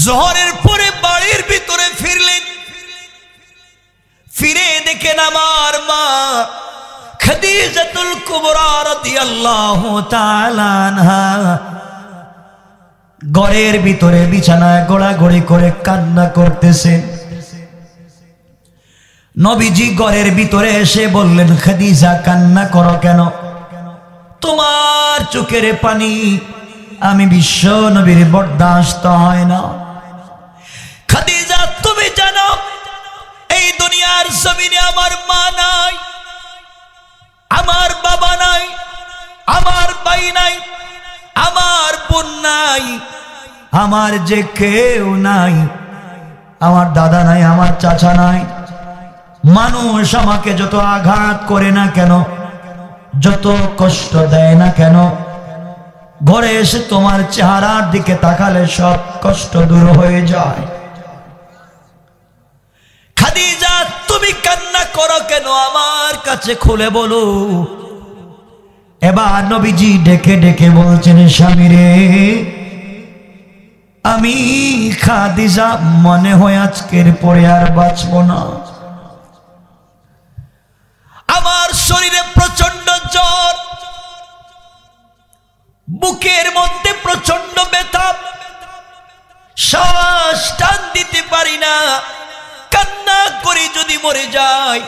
জোহরের পরে বাড়ির ভিতরে ফিরলেন। ফিরে দেখেন আমার মা খাদিজাতুল কুবরা রাদিয়াল্লাহু তাআলা আনহা ঘরের ভিতরে বিছানায় গোড়াগড়ি করে কান্না করতেছেন। নবীজি ঘরের ভিতরে এসে বললেন, খাদিজা কান্না করো কেন? তোমার চোখের পানি আমি বিশ্ব নবীর বরদাস্ত হয় না। খাদিজা তুমি জানো এই দুনিয়ার জমিনে আমার মা নাই, আমার বাবা নাই, আমার ভাই নাই, আমার বোন নাই, আমার যে কেউ নাই, আমার দাদা নাই, আমার চাচা নাই। মানুষ আমাকে যত আঘাত করে না কেন, যত কষ্ট দেয় না কেন, ঘরে এসে তোমার চেহারার দিকে তাকালে সব কষ্ট দূর হয়ে যায়। খাদিজা তুমি কান্না করো কেন আমার কাছে খুলে বলো। এবার নবীজি ডেকে ডেকে বলছেন, স্বামী রে, আমি খাদিজা মনে হয় আজকের পরে আর বাঁচবো না। আমার শরীরে প্রচন্ড জ্বর, বুকের মধ্যে প্রচন্ড ব্যথা, শ্বাস টান দিতে পারি না, কান্না করে যদি মরে যায়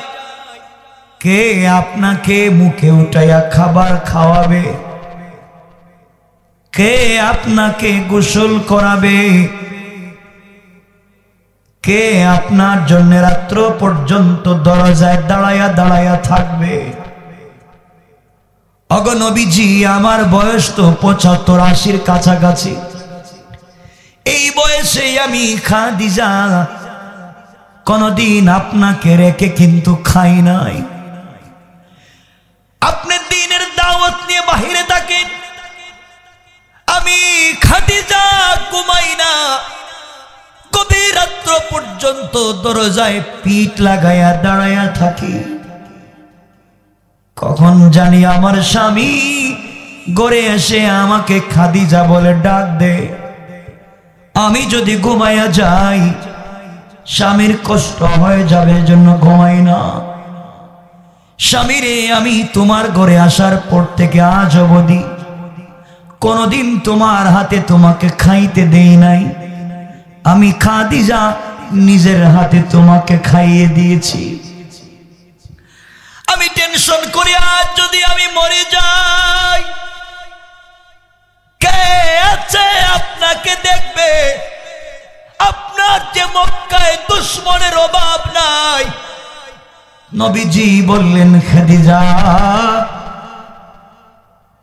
কে আপনাকে মুখে উঠাইয়া খাবার খাওয়াবে? কে আপনাকে গোসল করাবে? কে আপনার জন্য রাত্র পর্যন্ত দরজায় দাঁড়াইয়া দাঁড়াইয়া থাকবে? ওগো নবীজি, আমার বয়স তো ৭৫-৮০ কাছাকাছি। এই বয়সে আমি খাদিজা কোনদিন আপনাকে রেখে কিন্তু খাই নাই। আপনি দিনের দাওয়াত নিয়ে বাহিরে থাকেন, আমি খাদিজা ঘুমাই না, গভীর রাত্র পর্যন্ত দরজায় পিঠ লাগাইয়া দাঁড়াইয়া থাকি। কখন জানি আমার স্বামী ঘরে এসে আমাকে খাদিজা বলে ডাক দে। আমি যদি ঘুমাইয়া যাই স্বামীর কষ্ট হয়ে যাবে, জন্য ঘুমাই না। স্বামীরে, আমি তোমার ঘরে আসার পর থেকে আজ অবধি কোনদিন তোমার হাতে তোমাকে খাইতে দেই নাই। আমি খাদিজা নিজের হাতে তোমাকে খাইয়ে দিয়েছি। আমি টেনশন করি আজ যদি আমি মরে যাই কে আছে আপনাকে দেখবে? আপনার যে মক্কায় দুশমনের অভাব নাই। নবীজি বললেন, খাদিজা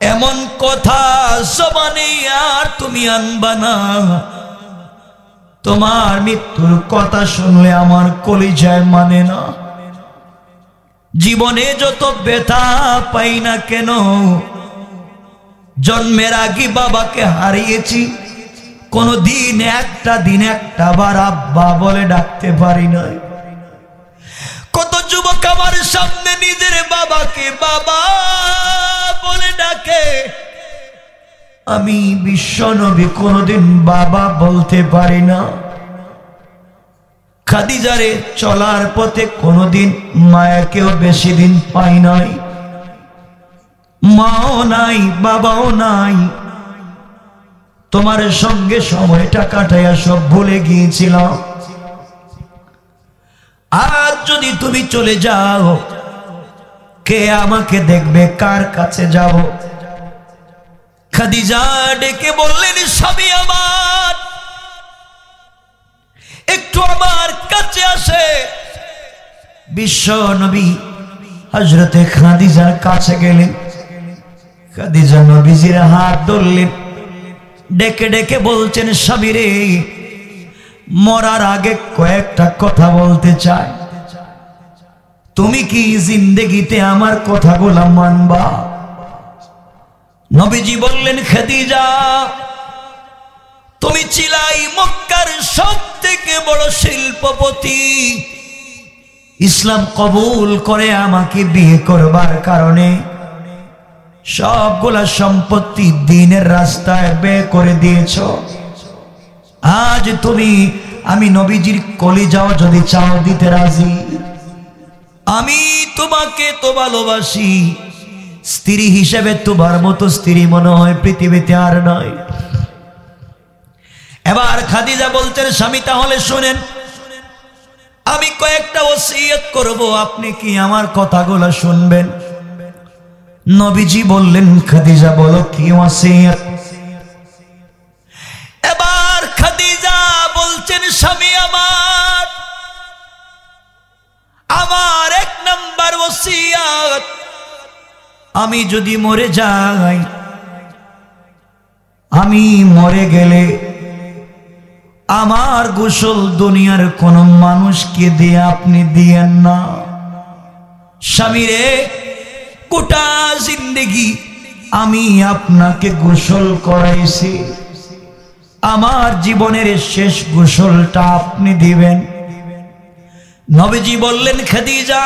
এমন কথা জবানে আর তুমি আনবা না। তোমার মৃত্যুর কথা শুনলে আমার কলিজায় মানে না। জীবনে যত ব্যথা পাই না কেন, জন্মের আগে বাবাকে হারিয়েছি, কোনদিন একটা দিন একটা বার আব্বা বলে ডাকতে পারি নাই। কত যুবক আমার সামনে নিজের বাবাকে বাবা বলে ডাকে, আমি বিশ্ব নবী কোনদিন বাবা বলতে পারি না। খাদিজারে চলার পথে কোনদিন মায়াকেও বেশি দিন পাই নাই, মাও নাই, বাবাও নাই। তোমার সঙ্গে সময়টা কাটাইয়া সব ভুলে গিয়েছিলাম। আজ যদি তুমি চলে যাও কে আমাকে দেখবে? কার কাছে যাব? খাদিজা ডেকে বললেন, স্বামী আমার একটু আমার কাছে আসে। বিশ্ব নবী হযরতে খাদিজার কাছে গেলেন। খাদিজা নবীজির হাত ধরলেন, ডেকে ডেকে বলছেন, স্বামী রে, মরার আগে কয়েকটা কথা বলতে চাই। তুমি কি জিন্দেগিতে আমার কথাগুলো মানবা? নবীজি বললেন, খাদিজা তুমি ছিলাই মক্কার সবথেকে বড় শিল্পপতি। ইসলাম কবুল করে আমাকে বিয়ে করবার কারণে সবগুলা সম্পত্তি দ্বীনের রাস্তায় ব্যয় করে দিয়েছ। আজ তুমি আমি নবীজির কলিজাও যদি চাও দিতে রাজি। আমি তোমাকে তো ভালোবাসি, স্ত্রী হিসেবে তোমার মতো স্ত্রী মনে হয় পৃথিবীতে আর নয়। এবার খাদিজা বলতেন, স্বামী তাহলে শুনেন, আমি কয়েকটা ওসিয়ত করব, আপনি কি আমার কথাগুলো শুনবেন? নবীজি বললেন, খাদিজা বলো কি ওসিয়ত? এবার খাদিজা বলছেন, স্বামী আমার এক নাম্বার ওসিয়ত, আমি যদি মরে যাই, আমি মরে গেলে আমার গোসল দুনিয়ার কোন মানুষকে দিয়ে আপনি দিয়েন না। স্বামীরে, গোটা জিন্দেগি আমি আপনাকে গোসল করাইছি, আমার জীবনের শেষ গোসলটা আপনি দিবেন। নবীজি বললেন, খাদিজা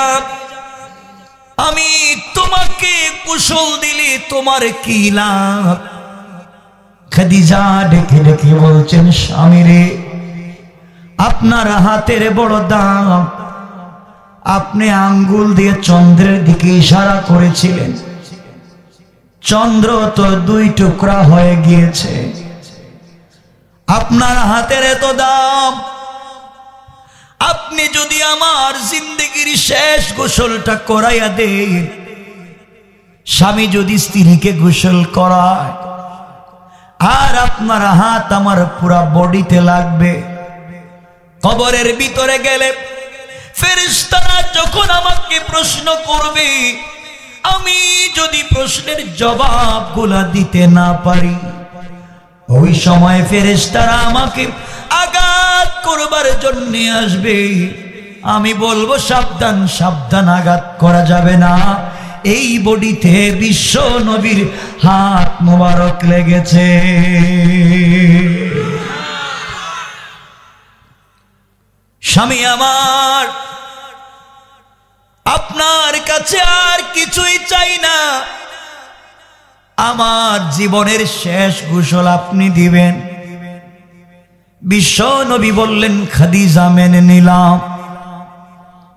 আমি তোমাকে গোসল দিলে তোমার কি লাভ? খাদিজা ডেকে ডেকে বলছেন, স্বামীরে আপনার হাতের বড় দাম, আপনি আঙ্গুল দিয়ে চন্দ্রের দিকে ইশারা করেছিলেন, চন্দ্র তো দুই টুকরা হয়ে গিয়েছে। আপনার হাতের এত দাম, আপনি যদি আমার জিন্দেগির শেষ গোসলটা করাইয়া দেন, স্বামী যদি স্ত্রীকে গোসল করায় আর আপনার হাত আমার পুরা বডিতে লাগবে, কবরের ভিতরে গেলে ফেরেশতারা যখন আমাকে প্রশ্ন করবে, আমি যদি প্রশ্নের জবাবগুলা দিতে না পারি, ওই সময় ফেরেশতারা আমাকে আঘাত করবার জন্য আসবে। আমি বলবো, সাবধান সাবধান, আঘাত করা যাবে না, এই বডিতে বিশ্ব নবীর হাত মোবারক লেগেছে। স্বামী আমার, আপনার কাছে আর কিছুই চাই না, আমার জীবনের শেষ গোসল আপনি দিবেন। বিশ্ব নবী বললেন, খাদিজা মেনে নিলাম,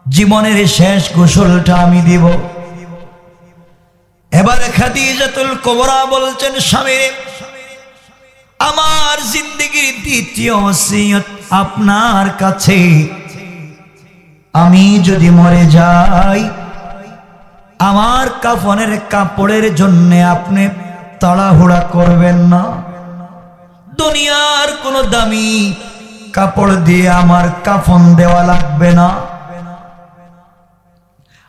জীবনের শেষ গোসলটা আমি দিব। এবারে খাদিজাতুল কুবরা বলছেন, স্বামী আমার জিন্দেগির দ্বিতীয় ওসিয়ত আপনার কাছে, আমি যদি মরে যাই, আমার কাফনের কাপড়ের জন্য আপনি তাড়াহুড়া করবেন না। দুনিয়ার কোন দামি কাপড় দিয়ে আমার কাফন দেওয়া লাগবে না।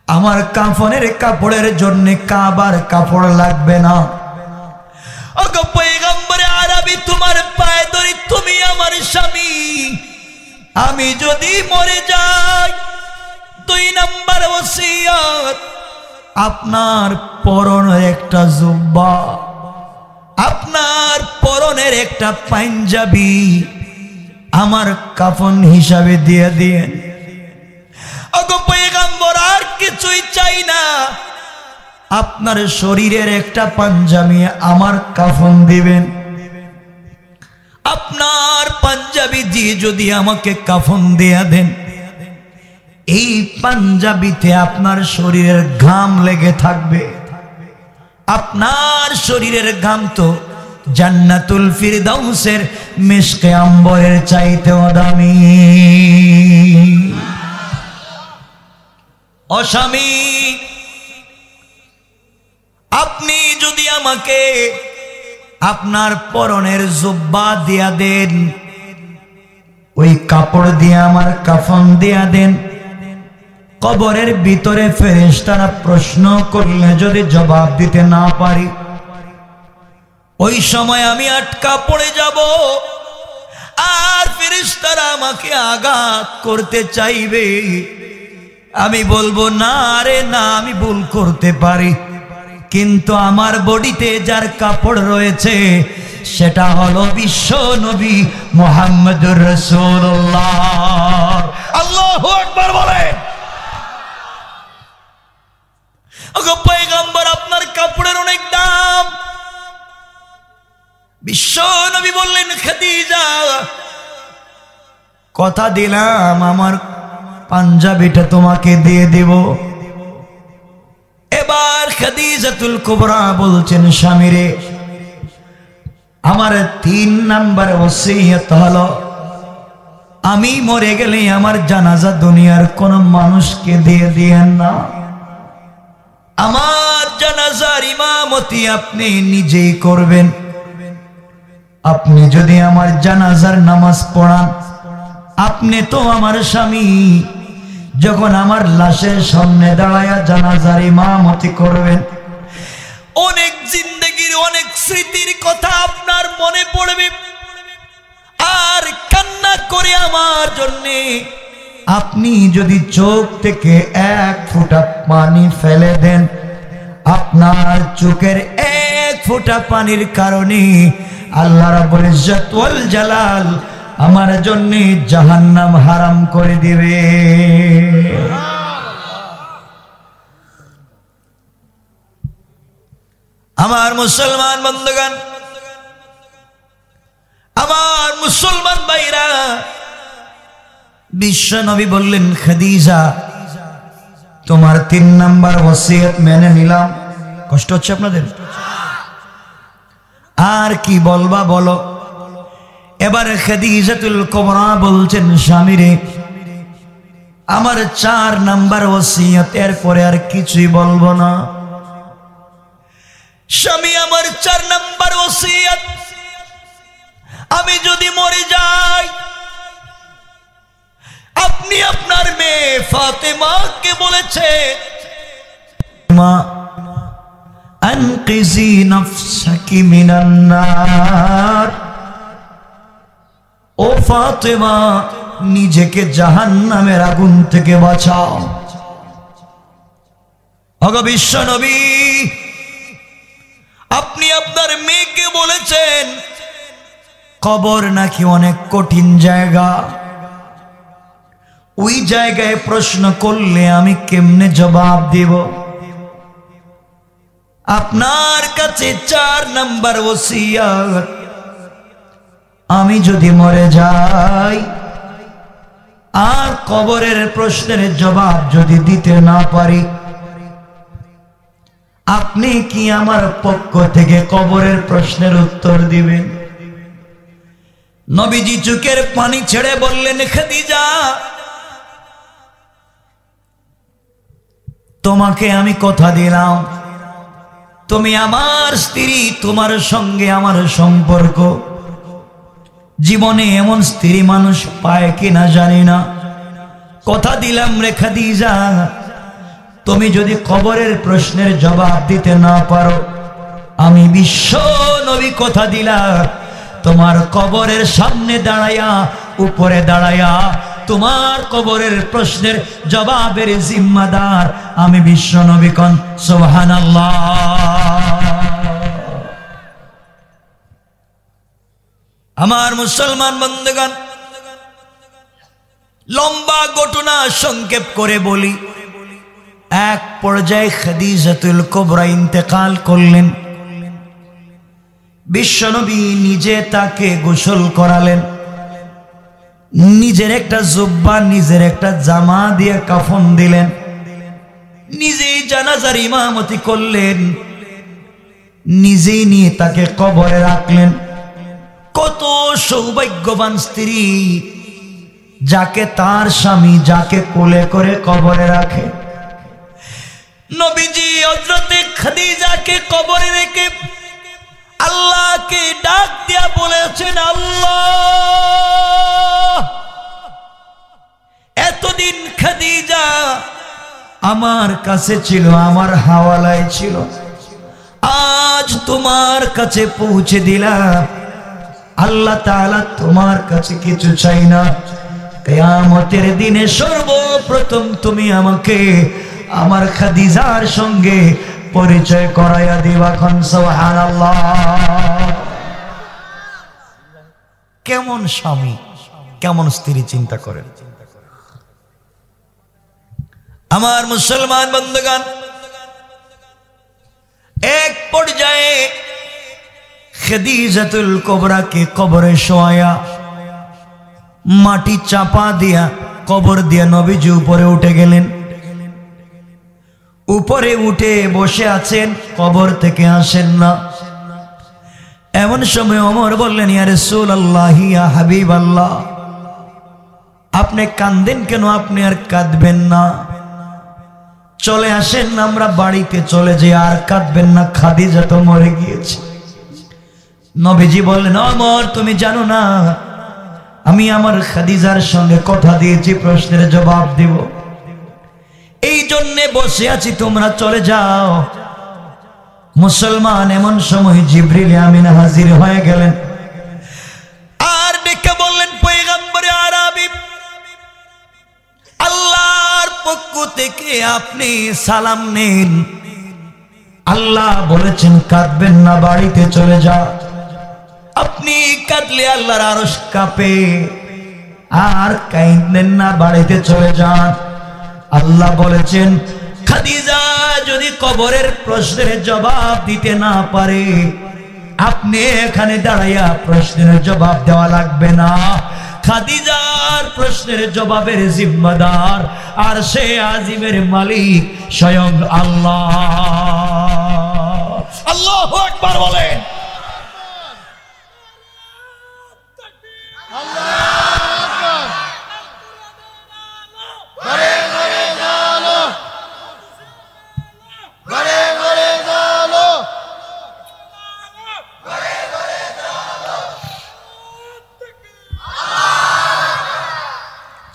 আমার কাফনের কাপড়ের জন্য কাবার কাপড় লাগবে না। ওগো পয়গম্বরে আরবি, তোমার পায়ে ধরি, তুমি আমার স্বামী। আমি যদি মরে যাই, 2 নাম্বার ওসিয়ত, আপনার পরনের একটা জুব্বা, আপনার পরনের একটা পাঞ্জাবি আমার কাফন হিসাবে দিয়ে দিয়েন। ওগো পয়গম্বর, আর কিছুই চাই না, আপনার শরীরের একটা পাঞ্জাবি আমার কাফন দিবেন। আপনার পাঞ্জাবি দিয়ে যদি আমাকে কাফন দেয়া দেন, এই পাঞ্জাবিতে আপনার শরীরের ঘাম লেগে থাকবে। আপনার শরীরের ঘাম তো জান্নাতুল ফিরদাউসের মিশকে আম্বরের চাইতেও দামি। ও স্বামী, আপনি যদি আমাকে আপনার পরনের জুব্বা দিয়া দেন, ওই কাপড় দিয়ে আমার কাফন দিয়া দেন, কবরের ভিতরে ফেরেশতারা প্রশ্ন করলে যদি জবাব দিতে না পারি, ওই সময় আমি আটকা পড়ে যাব, আর ফেরেশতারা আমাকে আঘাত করতে চাইবে। আমি বলবো, না রে না, আমি ভুল করতে পারি, কিন্তু আমার বডিতে যার কাপড় রয়েছে সেটা হলো বিশ্ব নবী মুহাম্মদুর রাসূলুল্লাহ। আল্লাহু আকবার বলেন। ওগো পয়গম্বর, আপনার কাপড়ের অনেক দাম। বিশ্ব নবী বললেন, খাদিজা কথা দিলাম আমার পাঞ্জাবিটা তোমাকে দিয়ে দেব। এবার খাদিজাতুল কুবরা বলছেন, স্বামীরে আমার 3 নাম্বার ওসিয়ত হলো, আমি মরে গেলে আমার জানাজা দুনিয়ার কোন মানুষকে দিয়ে দিয়েন না। আমার জানাজার ইমামতি আপনি নিজেই করবেন। আপনি যদি আমার জানাজার নামাজ পড়ান, আপনি তো আমার স্বামী, যখন আমার লাশের সামনে দাঁড়ায়া জানাজার ইমামতি করবেন, অনেক জিন্দেগির অনেক স্মৃতির কথা আপনার মনে পড়বে, আর কান্না করে আমার জন্যে আপনি যদি চোখ থেকে 1 ফোঁটা পানি ফেলে দেন, আপনার চোখের 1 ফোঁটা পানির কারণে আল্লাহ রাব্বুল ইজ্জত ওয়াল জালাল আমার জন্য জাহান্নাম হারাম করে দিবে। আমার মুসলমান বন্ধুগণ, আমার মুসলমান ভাইরা, বিশ্ব নবী বললেন, খাদিজা তোমার 3 নাম্বার ওসিয়ত মেনে নিলাম। কষ্ট হচ্ছে আপনাদের? আর কি বলবা বলো। এবার খাদিজাতুল কুবরা বলছেন, স্বামীরে আমার 4 নাম্বার ওসিয়ত, এরপরে আর কিছুই বলবো না। স্বামী আমার 4 নাম্বার ওসিয়ত, আমি যদি মরে যাই, আপনি আপনার মেয়ে ফাতেমাকে বলেছেন, মা আনকিজি নাফসাকি মিনান নার, ও ফাতেমা নিজেকে জাহান্নামের আগুন থেকে বাঁচাও। ওগো বিশ্ব নবী, আপনি আপনার মেয়েকে বলেছেন কবর নাকি অনেক কঠিন জায়গা, ওই জায়গায় প্রশ্ন করলে আমি কেমনে জবাব দেব। আপনার কাছে 4 নাম্বার ওসিয়ত, আমি যদি মরে যাই আর কবরের প্রশ্নের জবাব যদি দিতে না পারি, আপনি কি আমার পক্ষ থেকে কবরের প্রশ্নের উত্তর দিবেন? নবীজি চোখের পানি ছেড়ে বললেন, খাদিজা তোমাকে আমি কথা দিলাম, তুমি আমার স্ত্রী, তোমার সঙ্গে আমার সম্পর্ক, জীবনে এমন স্ত্রী মানুষ পায় কিনা জানি না, কথা দিলাম রে খাদিজা, তুমি যদি কবরের প্রশ্নের জবাব দিতে না পারো, আমি বিশ্ব নবী কথা দিলাম, তোমার কবরের সামনে দাঁড়ায়া, উপরে দাঁড়ায়া তোমার কবরের প্রশ্নের জবাবের জিম্মাদার আমি বিশ্ব নবী। কোন সুবহানাল্লাহ। আমার মুসলমান বন্ধুগণ, লম্বা ঘটনা সংক্ষেপ করে বলি, এক পর্যায়ে খাদিজাতুল কুবরা ইন্তেকাল করলেন। বিশ্বনবী নিজে তাকে গোসল করালেন, নিজের একটা জুব্বা, নিজের একটা জামা দিয়ে কাফন দিলেন, নিজেই জানাজার ইমামতি করলেন, নিজেই নিয়ে তাকে কবরে রাখলেন। কত সৌভাগ্যবান স্ত্রী, যাকে তার স্বামী যাকে কোলে করে কবরে রাখে। নবীজি হযরতে খাদিজাকে কবরে রেখে আল্লাহকে ডাক দিয়া বলেছেন, আল্লাহ এতদিন খাদিজা আমার কাছে ছিল, আমার হাওয়ালায় ছিল, আজ তোমার কাছে পৌঁছে দিলাম। আল্লাহ তাআলা তোমার কাছে কিছু চাই না, কিয়ামতের দিনে সর্বপ্রথম তুমি আমাকে আমার খাদিজার সঙ্গে পরিচয় করাইয়া দিবা। কোন সুবহানাল্লাহ। কেমন স্বামী, কেমন স্ত্রী, চিন্তা করেন। আমার মুসলমান বন্ধুগণ, এক পর্যায়ে খাদিজাতুল কুবরাকে কবরে শোয়া মাটি চাপা দিয়া কবর দিয়া নবীজি উপরে উঠে গেলেন। উপরে উঠে বসে আছেন, কবর থেকে আসেন না। এমন সময় ওমর বললেন, ইয়া রাসূলুল্লাহ, ইয়া হাবিবাল্লাহ, আপনি কাঁদেন কেন? আপনি আর কাঁদবেন না, চলে আসেন, আমরা বাড়িতে চলে যাই, আর কাঁদবেন না, খাদিজা তো মরে গিয়েছে। নবীজি বললেন, ওমর তুমি জানো না আমি আমার খাদিজার সঙ্গে কথা দিয়েছি, প্রশ্নের জবাব দেব, এই জন্যে বসে আছি, তোমরা চলে যাও। মুসলমান এমন সময় জিবরিল আমিন হাজির হয়ে গেলেন আর ডেকে বললেন, পয়গম্বরে আরবি, আল্লাহর পক্ষ থেকে আপনি সালাম নেন। আল্লাহ বলেছেন কাঁদবেন না, বাড়িতে চলে যাও। আপনি কাঁদলে আল্লাহর আরশ কাঁপে, আর কাঁদবেন না, বাড়িতে চলে যান। আল্লাহ বলেছেন খাদিজা যদি কবরের প্রশ্নের জবাব দিতে না পারে, আপনি এখানে দাঁড়াইয়া প্রশ্নের জবাব দেওয়া লাগবে না। খাদিজার প্রশ্নের জবাবের জিম্মাদার আর সে আজিমের মালিক স্বয়ং আল্লাহ। আল্লাহু আকবার বলেন।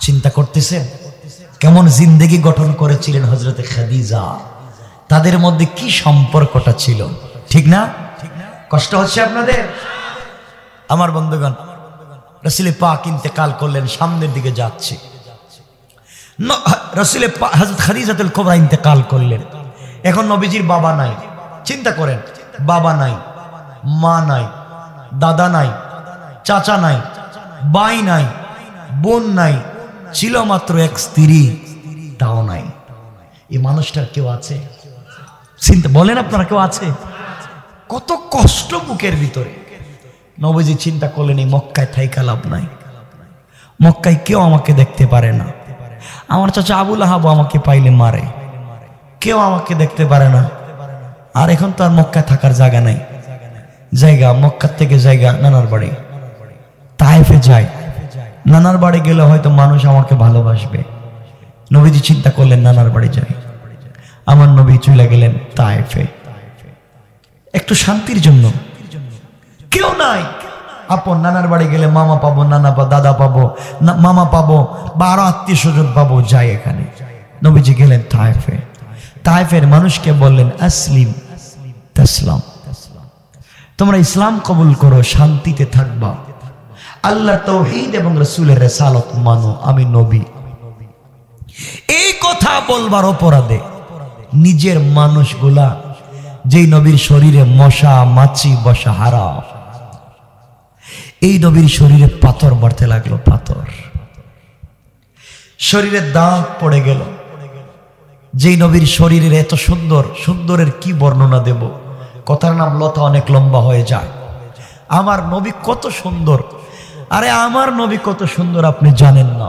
চিন্তা করতেছেন কেমন জিন্দেগি গঠন করেছিলেন হযরতে খাদিজা, তাদের মধ্যে কি সম্পর্কটা ছিল, ঠিক না? কষ্ট হচ্ছে আপনাদের? আমার বন্ধুগণ, রাসূল পাক ইন্তেকাল করলেন, সামনের দিকে যাচ্ছে। রাসূল পাক হযরত খাদিজাতুল কুবরা ইন্তেকাল করলেন। এখন নবীজির বাবা নাই। চিন্তা করেন, বাবা নাই, মা নাই, দাদা নাই, চাচা নাই, ভাই নাই, বোন নাই, ছিল মাত্র এক স্ত্রী, তাও নাই। এই মানুষটার কেউ আছে? চিন্তা বলেন, আপনারা কেউ আছে? কত কষ্ট বুকের ভিতরে। নবীজি চিন্তা করলেন, এই মক্কায় থাইকা লাভ নাই, মক্কায় কেউ আমাকে দেখতে পারে না, আমার চাচা আবু লাহাব আমাকে পাইলে মারে, কেউ আমাকে দেখতে পারে না। আর এখন তো আর মক্কায় থাকার জায়গা নাই, জায়গা মক্কার থেকে জায়গা নানার বাড়ি, তায়েফে যায়। নানার বাড়ি গেলে হয়তো মানুষ আমাকে ভালোবাসবে। নবীজি চিন্তা করলেন, নানার বাড়ি যাই। আমার নবী চলে গেলেন তায়েফে, একটু শান্তির জন্য। কেউ নাই আপন, নানার বাড়ি গেলে মামা পাবো, নানা পাবো, দাদা পাবো, মামা পাবো, বা আরো আত্মীয় স্বজন পাবো, যাই এখানে। নবীজি গেলেন তায়েফে। তায়েফের মানুষকে বললেন, আসলিম তাসলাম, তোমরা ইসলাম কবুল করো, শান্তিতে থাকবা, আল্লাহর তাওহীদ এবং রাসূলের রিসালাত মানো, আমি নবী। এই কথা বলবার অপরাধে নিজের মানুষগুলা, যেই নবীর শরীরে মশা মাছি বসা হারাম, এই নবীর শরীরে পাথর মারতে লাগলো, পাথর, শরীরে দাগ পড়ে গেল। যেই নবীর শরীরের এত সুন্দর, সুন্দরের কি বর্ণনা দেব, কথার নাম লতা অনেক লম্বা হয়ে যায়। আমার নবী কত সুন্দর, আরে আমার নবী কত সুন্দর আপনি জানেন না,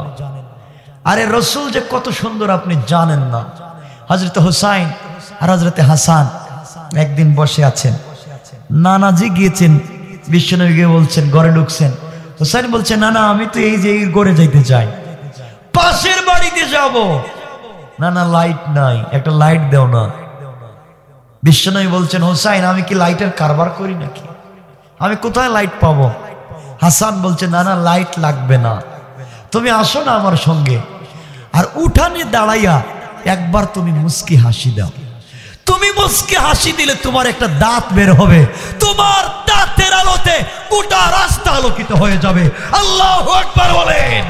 আরে রসুল যে কত সুন্দর আপনি জানেন না। হযরত হুসাইন আর হযরতে হাসান একদিন বসে আছেন, নানাজি গিয়েছেন, বিশ্বনবী গিয়ে বলছেন, ঘরে ঢুকছেন। হুসাইন বলছে, নানা আমি তো এই যে এই ঘরে যাইতে চাই, পাশের বাড়িতে যাব। নানা লাইট নাই, একটা লাইট দাও না। বিশ্বনবী বলছেন, হুসাইন আমি কি লাইটের কারবার করি নাকি, আমি কোথায় লাইট পাবো? হাসান বলছে, নানা লাইট লাগবে না, তুমি আসো না আমার সঙ্গে, আর উঠানে দাঁড়াইয়া একবার তুমি মুস্কি হাসি দাও। তুমি মুস্কি হাসি দিলে তোমার একটা দাঁত বের হবে, তোমার দাঁতের আলোতে গোটা রাস্তা আলোকিত হয়ে যাবে। আল্লাহু আকবার বলেন।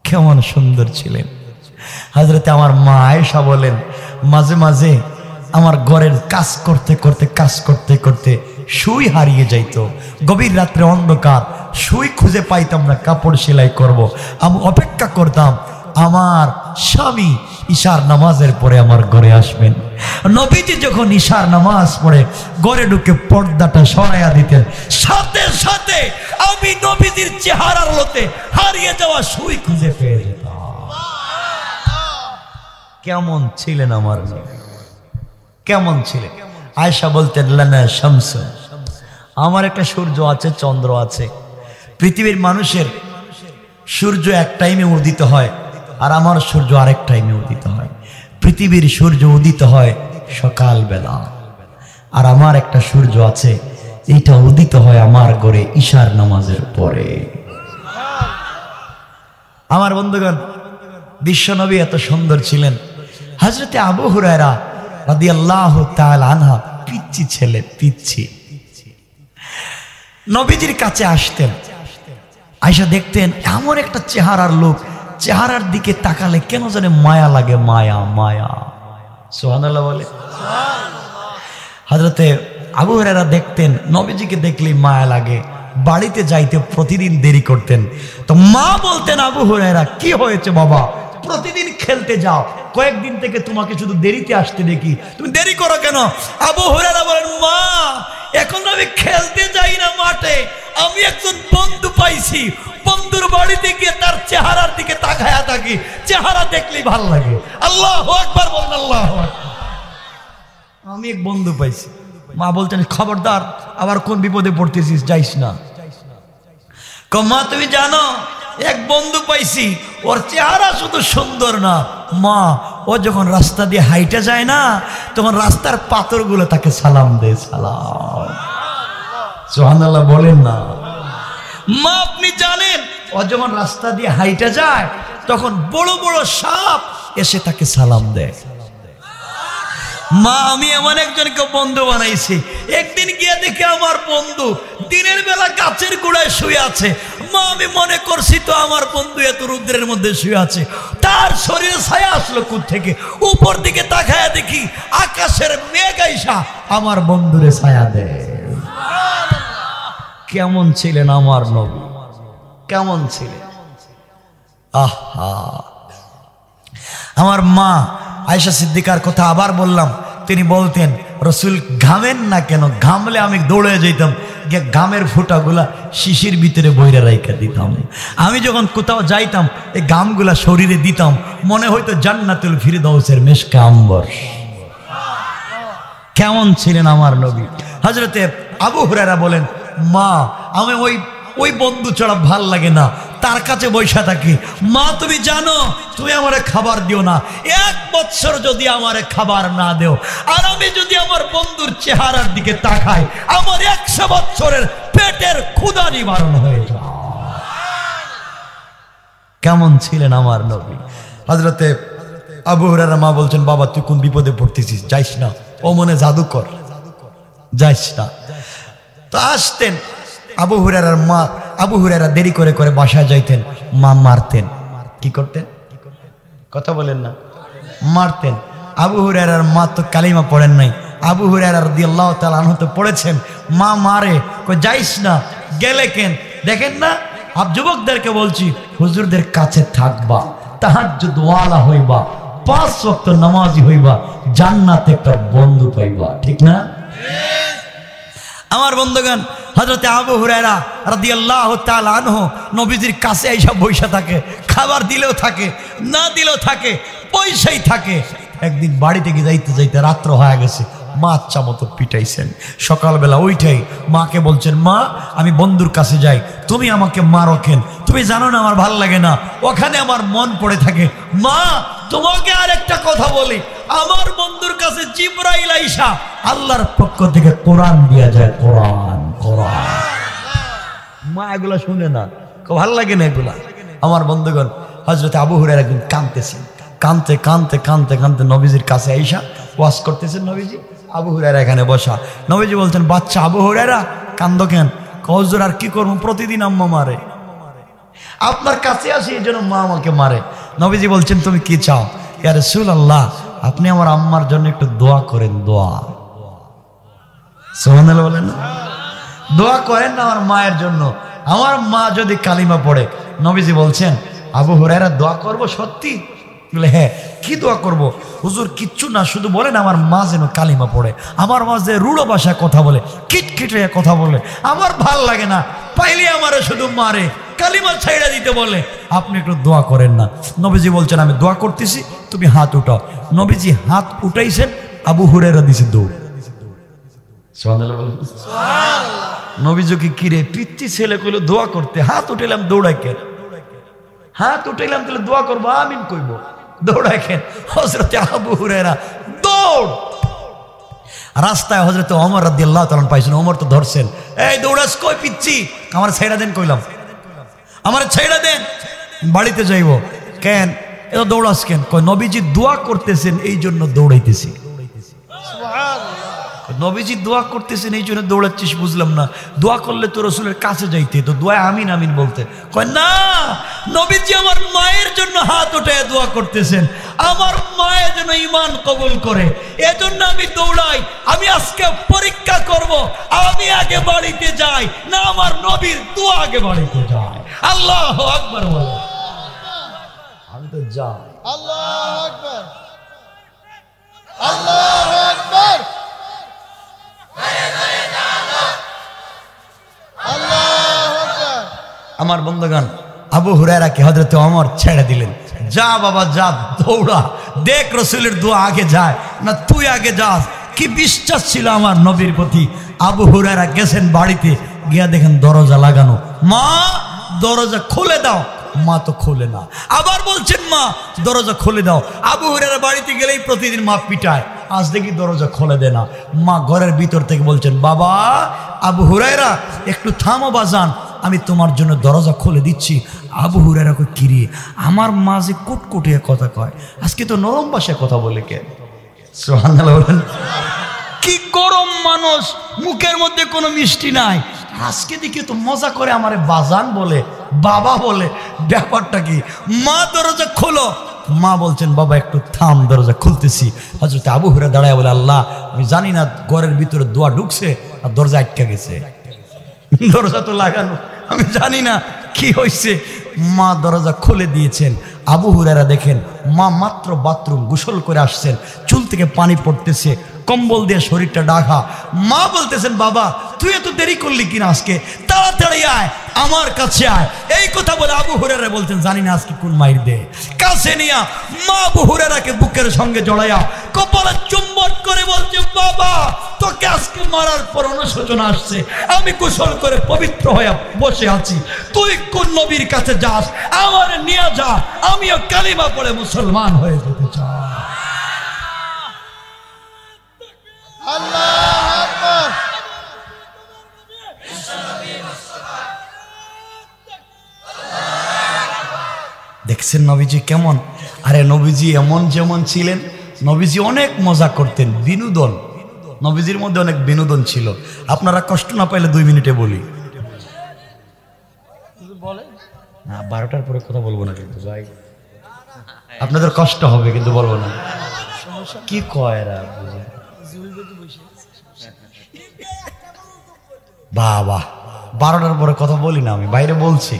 কেমন সুন্দর ছিলেন হযরতে আমার মা আয়েশা বলেন, মাঝে মাঝে আমার ঘরের কাজ করতে করতে সুই হারিয়ে যাইতো। গভীর রাত্রে অন্ধকার, সুই খুঁজে পাইতাম না, কাপড় সেলাই করব। আমি অপেক্ষা করতাম আমার স্বামী ইশার নামাজের পরে আমার ঘরে আসবেন। নবীজি যখন ইশার নামাজ পড়ে ঘরে ঢুকে পর্দাটা সরাইয়া দিতেন, সাথে সাথে আমি নবীজির চেহারার লোতে হারিয়ে যাওয়া সুই খুঁজে পেয়ে যেতাম। কেমন ছিলেন আমার নবী, কেমন ছিলেন? আয়েশা বলতেন লানা শামস, আমার একটা সূর্য আছে, চন্দ্র আছে। পৃথিবীর মানুষের সূর্য এক টাইমে উদিত হয়, আর আমার সূর্য আরেক টাইমে উদিত হয়। পৃথিবীর সূর্য উদিত হয় সকালবেলা, আর আমার একটা সূর্য আছে, এইটা উদিত হয় আমার ঘরে ইশার নামাজের পরে। আমার বন্ধুগণ, বিশ্বনবী এত সুন্দর ছিলেন। হযরতে আবু হুরায়রা রাদিয়াল্লাহু তাআলা আনহু পিচ্চি ছেলে, পিচ্চি, নবীজির কাছে আসতেন। আয়েশা দেখতেন এমন একটা চেহারার লোক, চেহারার দিকে তাকালে কেন জানে মায়া লাগে, মায়া মায়া। সুবহানাল্লাহ বলে। হযরতে আবু হুরায়রা দেখতেন নবীজিকে দেখলেই মায়া লাগে, বাড়িতে যাইতে প্রতিদিন দেরি করতেন। তো মা বলতেন, আবু হুরায়রা কি হয়েছে বাবা, প্রতিদিন খেলতে যাও, কয়েকদিন থেকে তোমাকে শুধু দেরিতে আসতে দেখি, তুমি দেরি করো কেন? আবু হুরায়রা বলেন, মা এখন আমি খেলতে যাই না মাঠে, আমি একজন বন্ধু পাইছি, বন্ধুর বাড়িতে গিয়ে তার চেহারার দিকে তাকায়া থাকি, চেহারা দেখলেই ভালো লাগে। আল্লাহু আকবার বলেন, আল্লাহু আকবার। আমি এক বন্ধু পাইছি। মা বলতেন, খবরদার, আবার কোন বিপদে পড়তেছিস, যাইস না। মা তুমি জানো এক বন্ধু পাইছি, ওর চেহারা শুধু সুন্দর না, মা ও যখন রাস্তা দিয়ে হাইটে যায় না, তখন রাস্তার পাথরগুলো তাকে সালাম দেয়। সালাম। সুবহানাল্লাহ বলেন না। মা আপনি জানেন ও যখন রাস্তা দিয়ে হাইটে যায়, তখন বড় বড় সাপ এসে তাকে সালাম দেয়। মা আমি এমন একজনকে বন্ধু বানাইছি, একদিন গিয়ে দেখে আমার বন্ধু দিনের বেলা গাছের গোড়ায় শুয়ে আছে। মা আমি মনে করছি তো আমার বন্ধু এত রৌদ্রের মধ্যে শুয়ে আছে, তার শরীরে ছায়া আসলো কোত্থেকে, উপর দিকে তাকায়া দেখি আকাশের মেঘ আইসা আমার বন্ধুরে ছায়া দেয়। কেমন ছিলেন আমার নবী, কেমন ছিলেন! আহা, আমার মা আয়েশা সিদ্দিকার কথা আবার বললাম, তিনি বলতেন রসুল ঘামেন না কেন, ঘামলে আমি দৌড়ে যেতাম, গিয়ে ঘামের ফোঁটাগুলা শিশির ভিতরে বইরা রাইখা দিতাম। আমি যখন কোথাও যাইতাম এই ঘামগুলা শরীরে দিতাম, মনে হয়তো জান্নাতুল ফিরদাউসের মেশকা আম্বর। কেমন ছিলেন আমার নবী! হযরতে আবু হুরায়রা বলেন, মা আমি ওই বন্ধু ছাড়া ভাল লাগে না, তার কাছে বৈশা থাকি। মা তুমি জানো তুমি আমারে খাবার দিও না, 1 বছর যদি আমারে খাবার না দেও, আর আমি যদি আমার বন্ধুর চেহারার দিকে তাকাই, আমার 100 বছরের পেটের ক্ষুধা নিবারণ হয়ে যায়। কেমন ছিলেন আমার নবী! হযরতে আবু হুরায়রা মা বলছেন, বাবা তুই কোন বিপদে পড়তেছিস, যাইস না, ও মনে জাদুকর, যাইস না। তো আসতেন আবু হুরায়রার মা, আবু হুরায়রা দেরি করে করে বাসায় যাইতেন, মা মারতেন। কি করতেন? কথা বলেন না। মারতেন। আবু হুরায়রার মা তো কালিমা পড়েন নাই, আবু হুরায়রা রাদিয়াল্লাহু তাআলা আনহু তো পড়েছেন। মা মারে, কই যাইস না, গেলে কেন? দেখেন না, আপ যুবকদেরকে বলছি, হুজুরদের কাছে থাকবা, তাহাজ্জুদ ওয়ালা হইবা, 5 ওয়াক্ত নামাজি হইবা, জান্নাতে একটা বন্ধু পাইবা। ঠিক না? আমার বন্ধুগণ, হযরতে আবু হুরায়রা রাদিয়াল্লাহু তাআলা আনহু নবীজির কাছে আইসা বইসা থাকে, খাবার দিলেও থাকে, না দিলেও থাকে, পয়সাই থাকে। একদিন বাড়িতে গিয়ে যাইতে যাইতে রাত্র হয়ে গেছে, মা আচ্ছা মতো পিটাইছেন। সকালবেলা ওইটাই মাকে বলছেন, মা আমি বন্ধুর কাছে যাই, তুমি আমাকে মারো কেন? তুমি জানো না আমার ভাল লাগে না, ওখানে আমার মন পড়ে থাকে। মা তোমাকে আর একটা কথা বলি, আমার বন্ধুর কাছে জিবরাইল আইসা আল্লাহর পক্ষ থেকে কোরআন দিয়া যায়, কোরআন কোরআন। মা এগুলা শুনে না, ভাল লাগে না এগুলা। আমার বন্ধুগণ, হযরতে আবু হুরায়রা একদিন কাঁদতেছেন, কাঁদতে কাঁদতে কাঁদতে কাঁদতে নবীজির কাছে আইসা ওয়াজ করতেছেন। নবীজি, আবু হুরায়রা এখানে বসা। নবীজি বলছেন, বাচ্চা আবু হুরায়রা কান্দো কেন? হুজুর আর কি করবো, প্রতিদিন আম্মা মারে, আপনার কাছে আসি এই জন্য মা আমাকে মারে। নবীজি বলছেন, তুমি কি চাও? ইয়া রাসূলুল্লাহ, আপনি আমার আম্মার জন্য একটু দোয়া করেন। দোয়া, সুবহানাল্লাহ বলেন না, দোয়া করেন না আমার মায়ের জন্য, আমার মা যদি কালিমা পড়ে। নবীজি বলছেন, আবু হুরায়রা দোয়া করবো সত্যি? বলে হ্যাঁ, কি দোয়া করব? হুজুর কিচ্ছু না, শুধু বলেন আমার মা যেন কালিমা পড়ে, আমার মা যে রূঢ় ভাষায় কথা বলে, কিটকিটে কথা বলে, আমার ভাল লাগে না, পাইলে আমারে শুধু মারে, কালিমা ছাইড়া দিতে বলে, আপনি একটু দোয়া করেন না। নবীজি বলছেন আমি দোয়া করতেছি, তুমি হাত উঠাও। নবীজি হাত উঠাইছেন, আবু হুরায়রা দিছে দৌড়। নবীজি কিরে পিচ্ছি ছেলে কইলো দোয়া করতে, হাত উঠাইলাম দৌড়াই কেন? হাত উঠাইলাম তাহলে দোয়া করবো, আমিন কইব, দৌড়াই কেন? হযরতে আবু হুরায়রা দৌড়। রাস্তায় হযরতে ওমর রাদিয়াল্লাহু তাআলা পাইছেন, ওমর তো ধরছেন, এই দৌড়াস কই পিচ্ছি, আমার ছাইড়া দেন কইলাম, আমার ছাইড়া দেন, বাড়িতে যাইব। কেন এত দৌড়াস কেন? কয় নবীজি দোয়া করতেছেন এই জন্য দৌড়াইতেছি। নবীজি দোয়া করতেছেন এই জন্য দৌড়াচ্ছিস, বুঝলাম না, দোয়া করলে তো রসুলের কাছে যাইতে, তো দোয়া আমিন আমিন বলতে। কয় না, নবীজি আমার মায়ের জন্য হাত উঠায় দোয়া করতেছেন, আমার মায়ের জন্য ঈমান কবুল করে, এজন্য আমি দৌড়াই। আমি আজকে পরীক্ষা করব, আমি আগে বাড়িতে যাই না আমার নবীর দোয়া আগে বাড়িতে যায়। আল্লাহু আকবার বলে, আমি তো যাই। আল্লাহু আকবার, আল্লাহু আকবার, আমার বন্ধুগণ, আবু হুরায়রাকে হযরত ওমর ছেড়ে দিলেন, যা বাবা যা, দৌড়া, দেখ রসুলের দোয়া আগে যায় না তুই আগে যাস। কি বিশ্বাস ছিল আমার নবীর প্রতি। আবু হুরায়রা গেছেন বাড়িতে, গিয়া দেখেন দরজা লাগানো, মা দরজা খুলে দাও, মা তো খোলে না, আবার বলছেন মা দরজা খুলে দাও। আবু হুরায়রা বাড়িতে গেলেই প্রতিদিন মা পিটায়, আজ দেখি দরজা খুলে দেয় না। মা ঘরের ভিতর থেকে বলছেন, বাবা আবু হুরায়রা একটু থামো বাজান, আমি তোমার জন্য দরজা খুলে দিচ্ছি। আবু হুরায়রা কই কিরে, আমার মা যে কুটকুটিয়ে কথা কয়, আজকে তো নরম ভাষায় কথা বলে কেন? সুবহানাল্লাহ বলেন। কি গরম মানুষ, মুখের মধ্যে কোনো মিষ্টি নাই, আজকে দেখি তো মজা করে আমারে বাজান বলে, বাবা বলে, ব্যাপারটা কি? মা দরজা খোলো, মা বলছেন বাবা একটু থাম, দরজা খুলতেছি। হযরত আবু হুরায়রা দাঁড়ায় বলে, আল্লাহ আমি জানি না ঘরের ভিতরে দোয়া ঢুকছে আর দরজা আটকে গেছে, দরজা তো লাগানো, আমি জানি না কি হয়েছে। মা দরজা খুলে দিয়েছেন। আবু হুরায়রা দেখেন মা মাত্র বাথরুম গোসল করে আসছেন, চুল থেকে পানি পড়তেছে, কম্বল দিয়ে শরীরটা ঢাকা। মা বলতেছেন, বাবা তুই এত দেরি করলি কিনা, আজকে তাড়াতাড়ি আয়, আমার কাছে আয়। এই কথা বলে আবু হুরায়রা বলতেন, জানি না আজকে কোন মাইর দে। কাছে নিয়া মা আবু হুরায়রাকে বুকের সঙ্গে জড়াইয়া কপালে চুম্বন করে বলছে, বাবা তোকে আজকে মারার পর অনুশোচনা আসছে, আমি গোসল করে পবিত্র হয়ে বসে আছি, তুই কোন নবীর কাছে যাস, আমার নিয়ে যা, আমিও কালিমা পড়ে মুসলমান হয়ে যেতে চাই। আল্লাহু আকবার। দেখছেন নবীজি কেমন? আরে নবীজি এমন যেমন ছিলেন, নবীজি অনেক মজা করতেন, বিনোদন, নবীজির মধ্যে অনেক বিনোদন ছিল। আপনারা কষ্ট না পাইলে 2 মিনিটে বলি, না 12টার পরে কথা বলবো না কিন্তু ভাই, আপনাদের কষ্ট হবে কিন্তু বলবো না। কি কয় এরা, বাবা 12টার পরে কথা বলি না, আমি বাইরে বলছি।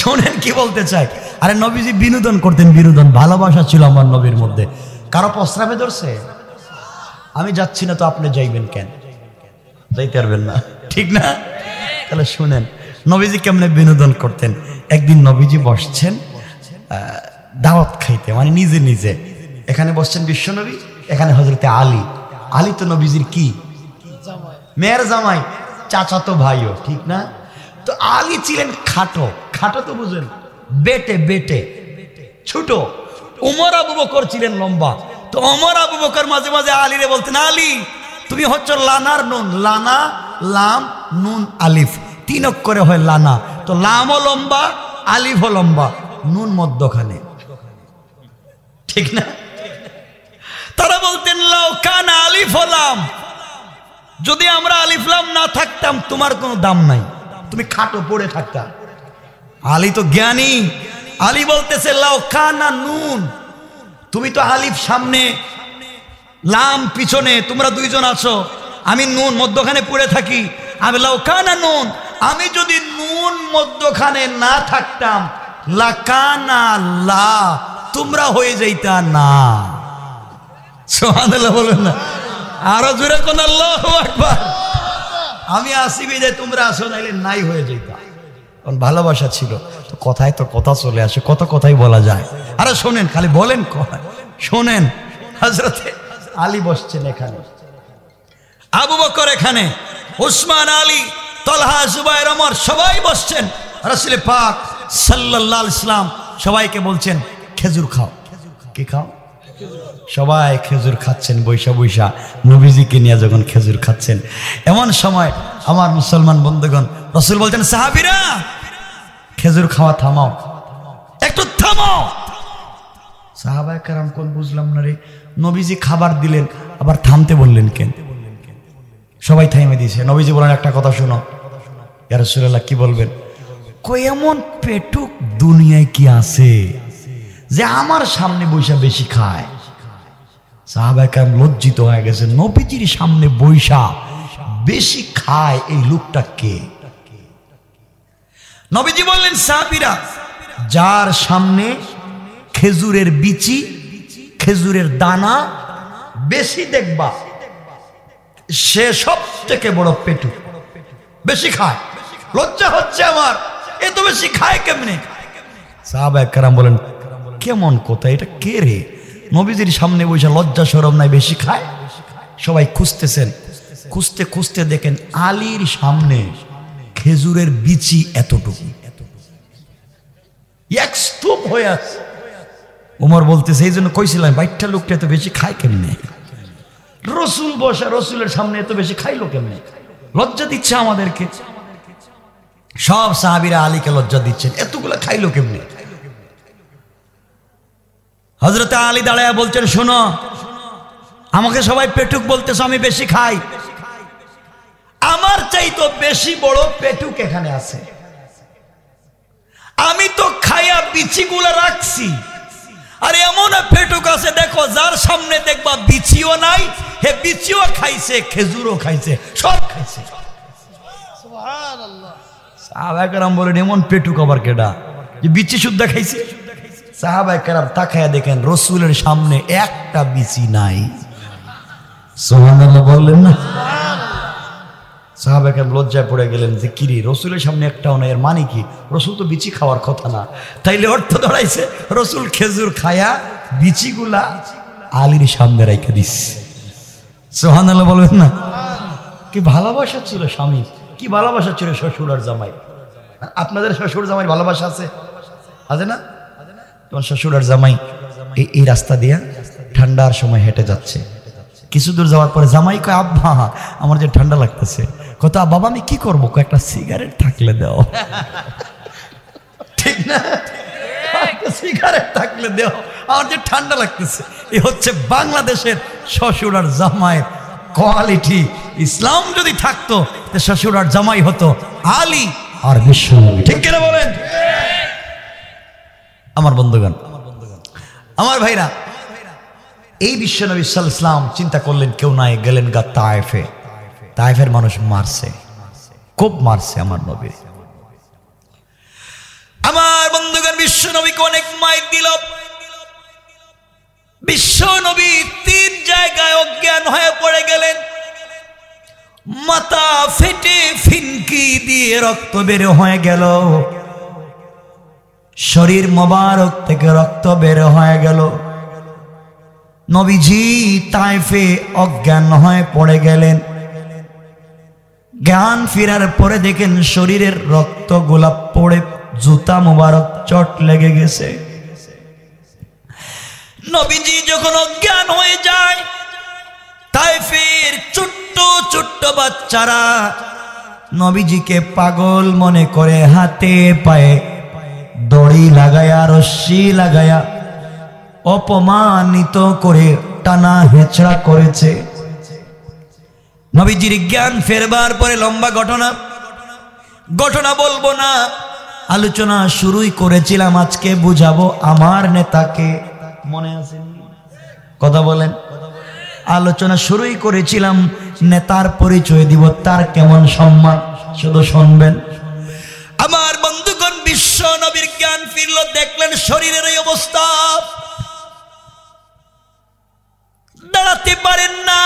শোনেন কি বলতে চাই। আরে নবীজি বিনোদন করতেন, বিনোদন, ভালোবাসা ছিল আমার নবীর মধ্যে। কারো প্রস্রাবে ধরছে, আমি যাচ্ছি না তো আপনি যাইবেন কেন? যাইতে পারবেন না, ঠিক না? তাহলে শুনেন নবীজি কেমনে বিনোদন করতেন। একদিন নবীজি বসছেন দাওয়াত খাইতে, মানে নিজে নিজে। এখানে বসছেন বিশ্বনবী, এখানে হযরতে আলী। আলী তো নবীজির কি মেয়ের জামাই, চাচাতো ভাইও, ঠিক না? তো আলী ছিলেন খাটো, খাটো তো বুঝেন, বেটে বেটে ছোট। উমর আবু বকর ছিলেন লম্বা। তো ওমর আবু বকর মাঝে মাঝে আলীরে বলতেন, আলী তুমি হচ্ছে লানার নুন, লানা লাম নুন আলিফ, 3 অক্ষরে হয় লানা। তো লামও লম্বা, আলিফও লম্বা, নুন মধ্যখানে, ঠিক না? তারা বলতেন লাউ কানা আলিফ লাম, যদি আমরা আলিফ লাম না থাকতাম তোমার কোনো দাম নাই, তুমি খাটো পড়ে থাকতা। আলী তো জ্ঞানী, আলী বলতেছে লাউ কানা নুন, তুমি তো আলিফ সামনে লাম পিছনে, তোমরা 2 জন আছো, আমি নুন মধ্যখানে পড়ে থাকি। আমি লাউ কানা নুন, আমি যদি নুন মধ্যখানে না থাকতাম লাকানা লা, তোমরা হয়ে যাইতা না। সুবহানাল্লাহ বলেন না, আরো জোরে কোন আল্লাহু আকবার। আমি আসি বিদে তোমরা আসো, নাইলে নাই হয়ে যাইতা। কারণ ভালোবাসা ছিল তো, কথায় তো কথা চলে আসে, কত কথাই বলা যায়। আরে শোনেন, খালি বলেন কথা শোনেন। হযরতে আলী বসছেন এখানে, আবু বকর এখানে, উসমান, আলী, তলহা, জুবায়ের, ওমর সবাই বসছেন। রাসূল পাক সাল্লাল্লাহু আলাইহি ওয়াসাল্লাম সবাইকে বলছেন খেজুর খাও। কি খাও? সবাই খেজুর খাচ্ছেন বৈশা বৈশা, নবীজিকে নিয়ে যখন খেজুর খাচ্ছেন। এমন সময় আমার মুসলমান বন্ধুগণ, রাসূল বলছেন সাহাবীরা খেজুর খাওয়া থামাও, একটু থামাও। সাহাবায়ে কেরাম কোন বুঝলাম না রে, নবীজি খাবার দিলেন আবার থামতে বললেন কেন? সবাই থাইমে দিয়েছে। নবীজি বলেন একটা কথা শোনো। ইয়া রাসূলুল্লাহ কি বলবেন? কই এমন পেটুক দুনিয়ায় কি আছে যে আমার সামনে বৈশা বেশি খায়? সাহাবায়ে কেরাম লজ্জিত হয়ে গেছে, নবীজির সামনে বৈশা বেশি খায় এই লোকটা কে? নবীজি বললেন সাহাবীরা, যার সামনে খেজুরের বিচি, খেজুরের দানা বেশি দেখবা, সে সব থেকে বড় পেটুক, বেশি খায়। লজ্জা হচ্ছে আমার, এত বেশি খায় কেমনে? সাহাবায়ে কেরাম বলেন কেমন কথা, এটা কে রে? নবীজির সামনে বসে লজ্জা শরম নাই, বেশি খায়। সবাই খুঁজতেছেন, খুঁজতে খুঁজতে দেখেন আলীর সামনে খেজুরের বিচি এতটুকু, এক স্তূপ হয়ে আছে। ওমর বলতেছে এই জন্য কইছিলাম বাইটটা লোকটা এত বেশি খায় কেমনে? রসুল বসা, রসুলের সামনে এত বেশি খাইলো কেমনে? লজ্জা দিচ্ছে আমাদেরকে। সব সাহাবীরা আলীকে লজ্জা দিচ্ছেন, এতগুলো খাইলো কেমনে? হযরতে আলী দাঁড়ায়া বলছেন শোনো, আমাকে সবাই পেটুক বলতেছ, আমি বেশি খাই। আমার চাইতো বেশি বড় পেটুক এখানে আছে। আমি তো খাইয়া বিচিগুলা রাখছি, আর এমন পেটুক আছে দেখো, যার সামনে দেখবা বিচিও নাই, হে বিচিও খাইছে, খেজুরও খাইছে, সব খাইছে। সুবহানাল্লাহ। সাহাবায়ে কেরাম বলেন এমন পেটুক আবার কেডা যে বিচি শুদ্ধা খাইছে? সাহাবায়ে কেরাম তাকায়া দেখেন রসুলের সামনে একটা বিচি নাই। সুবহানাল্লাহ বললেন না? সাহাবায়ে কেরাম লজ্জায় পড়ে গেলেন যে কিরে, রসুলের সামনে একটাও নাই, এর মানে কি? রসুল তো বিচি খাওয়ার কথা না। তাইলে অর্থ দাঁড়াইছে রসুল খেজুর খায়া বিচিগুলা আলীর সামনে রাইখা দিচ্ছে। সুবহানাল্লাহ বলবেন না? কি ভালোবাসা ছিল স্বামী, কি ভালোবাসা ছিল শ্বশুর আর জামাই। আপনাদের শ্বশুর জামাই ভালোবাসা আছে? আছে না? তোমার শ্বশুর আর জামাই এই রাস্তা দিয়া ঠান্ডার সময় হেঁটে যাচ্ছে। কিছু দূর যাওয়ার পরে জামাই কয় আব্বা আমার যে ঠান্ডা লাগতেছে। কত বাবা আমি কি করবো, একটা সিগারেট থাকলে দাও। ঠিক না? সিগারেট থাকলে দাও, আমার যে ঠান্ডা লাগতেছে। এই হচ্ছে বাংলাদেশের শ্বশুর আর জামাইয়ের কোয়ালিটি। ইসলাম যদি থাকতো শ্বশুর আর জামাই হতো আলী আর বিশ্বনবী। ঠিক কিনা বলেন? আমার বন্ধুগণ, আমার ভাইরা, এই বিশ্বনবী সাল্লাল্লাহু আলাইহি ওয়াসাল্লাম চিন্তা করলেন কেউ নাই, গেলেন গা তায়েফে। তায়েফের মানুষ মারছে, খুব মারছে আমার নবী। আমার বন্ধুগণ, বিশ্বনবীকে অনেক মাইর দিল। বিশ্বনবী 3 জায়গায় অজ্ঞান হয়ে পড়ে গেলেন। মাথা ফেটে ফিনকি দিয়ে রক্ত বের হয়ে গেল, শরীর মোবারক থেকে রক্ত বের হয়ে গেল। নবীজি তায়েফে অজ্ঞান হয়ে পড়ে গেলেন। জ্ঞান ফেরার পরে দেখেন শরীরের রক্ত গোলাপ পড়ে জুতা মোবারক চট লেগে গেছে। নবীজি যখন অজ্ঞান হয়ে যায়, তায়েফের ছোট্ট ছোট্ট বাচ্চারা নবীজিকে পাগল মনে করে হাতে পায়ে দড়ি লাগায়া, রশ্মি লাগায়া অপমানিত করে টানা হেঁচড়া করেছে। নবীজির জ্ঞান ফেরবার পরে লম্বা ঘটনা বলবো না, আলোচনা শুরুই করেছিলাম, আজকে বুঝাবো আমার নেতাকে। মনে আছে? কথা বলেন। আলোচনা শুরুই করেছিলাম, নেতার পরিচয় দিব, তার কেমন সম্মান, শুধু শুনবেন। আমার বন্ধুগণ, বিশ্ব নবীর জ্ঞান ফিরল, দেখলেন শরীরের এই অবস্থা, দাঁড়াতে পারেন না,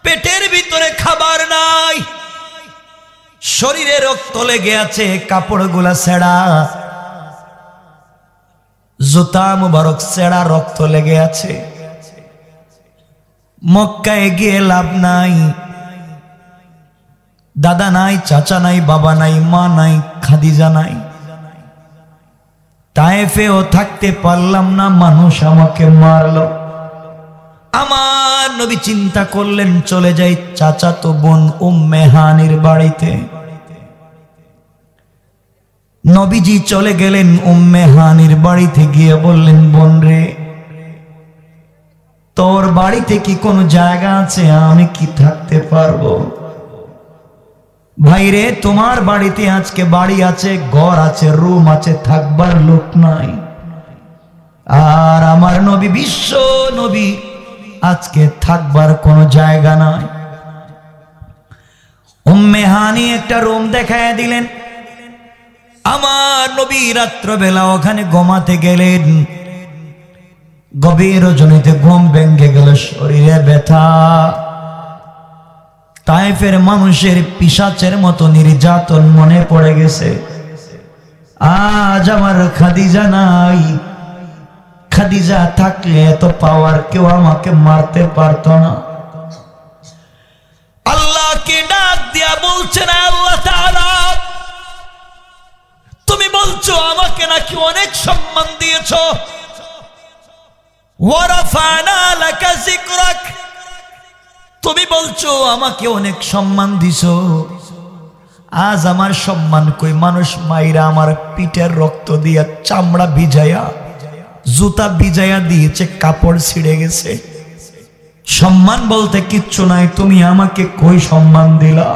পেটের ভিতরে খাবার নাই, শরীরে রক্ত লেগে আছে, কাপড়গুলা ছেঁড়া, জুতা মুবারক ছেঁড়া, রক্ত লেগে আছে। মক্কায় গিয়ে লাভ নাই, দাদা নাই, চাচা নাই, বাবা নাই, মা নাই, খাদিজা নাই। তায়েফেও থাকতে পারলাম না, মানুষ আমাকে মারলো। আমার নবী চিন্তা করলেন চলে যাই চাচাতো বোন উম্মে হানির বাড়িতে। নবীজি চলে গেলেন উম্মে হানির বাড়িতে, গিয়ে বললেন, বোন রে, তোর বাড়িতে কি কোনো জায়গা আছে, আমি কি থাকতে পারবো? ভাই রে, তোমার বাড়িতে আজকে বাড়ি আছে, ঘর আছে, রুম আছে, থাকবার লোক নাই। আর আমার নবী, বিশ্ব নবী, আজকে থাকবার কোনো জায়গা নাই। উম্মে হানি একটা রুম দেখায় দিলেন। আমার নবী রাত্রবেলা ওখানে ঘুমাতে গেলেন। গভীর রজনীতে ঘুম ভেঙে গেল, শরীরে ব্যথা। তায়েফের মানুষের পিশাচের মতো নির্যাতন মনে পড়ে গেছে। আজ আমার খাদিজা নাই, খাদিজা থাকলে এত পাওয়ার, কেউ আমাকে মারতে পারতো না। আল্লাহকে ডাক দিয়া বলছেন, আল্লাহ তাআলা, তুমি বলছো আমাকে নাকি অনেক সম্মান দিয়েছো, ওয়ারাফানা লাকা যিকরাক, তুমি বলছো আমাকে অনেক সম্মান দিছো। আজ আমার সম্মান কই? মানুষ মাইরা আমার পিঠের রক্ত দিয়া, চামড়া ভিজাইয়া, জুতা ভিজাইয়া দিয়েছে, কাপড় ছিঁড়ে গেছে, সম্মান বলতে কিচ্ছু নাই। তুমি আমাকে কই সম্মান দিলা?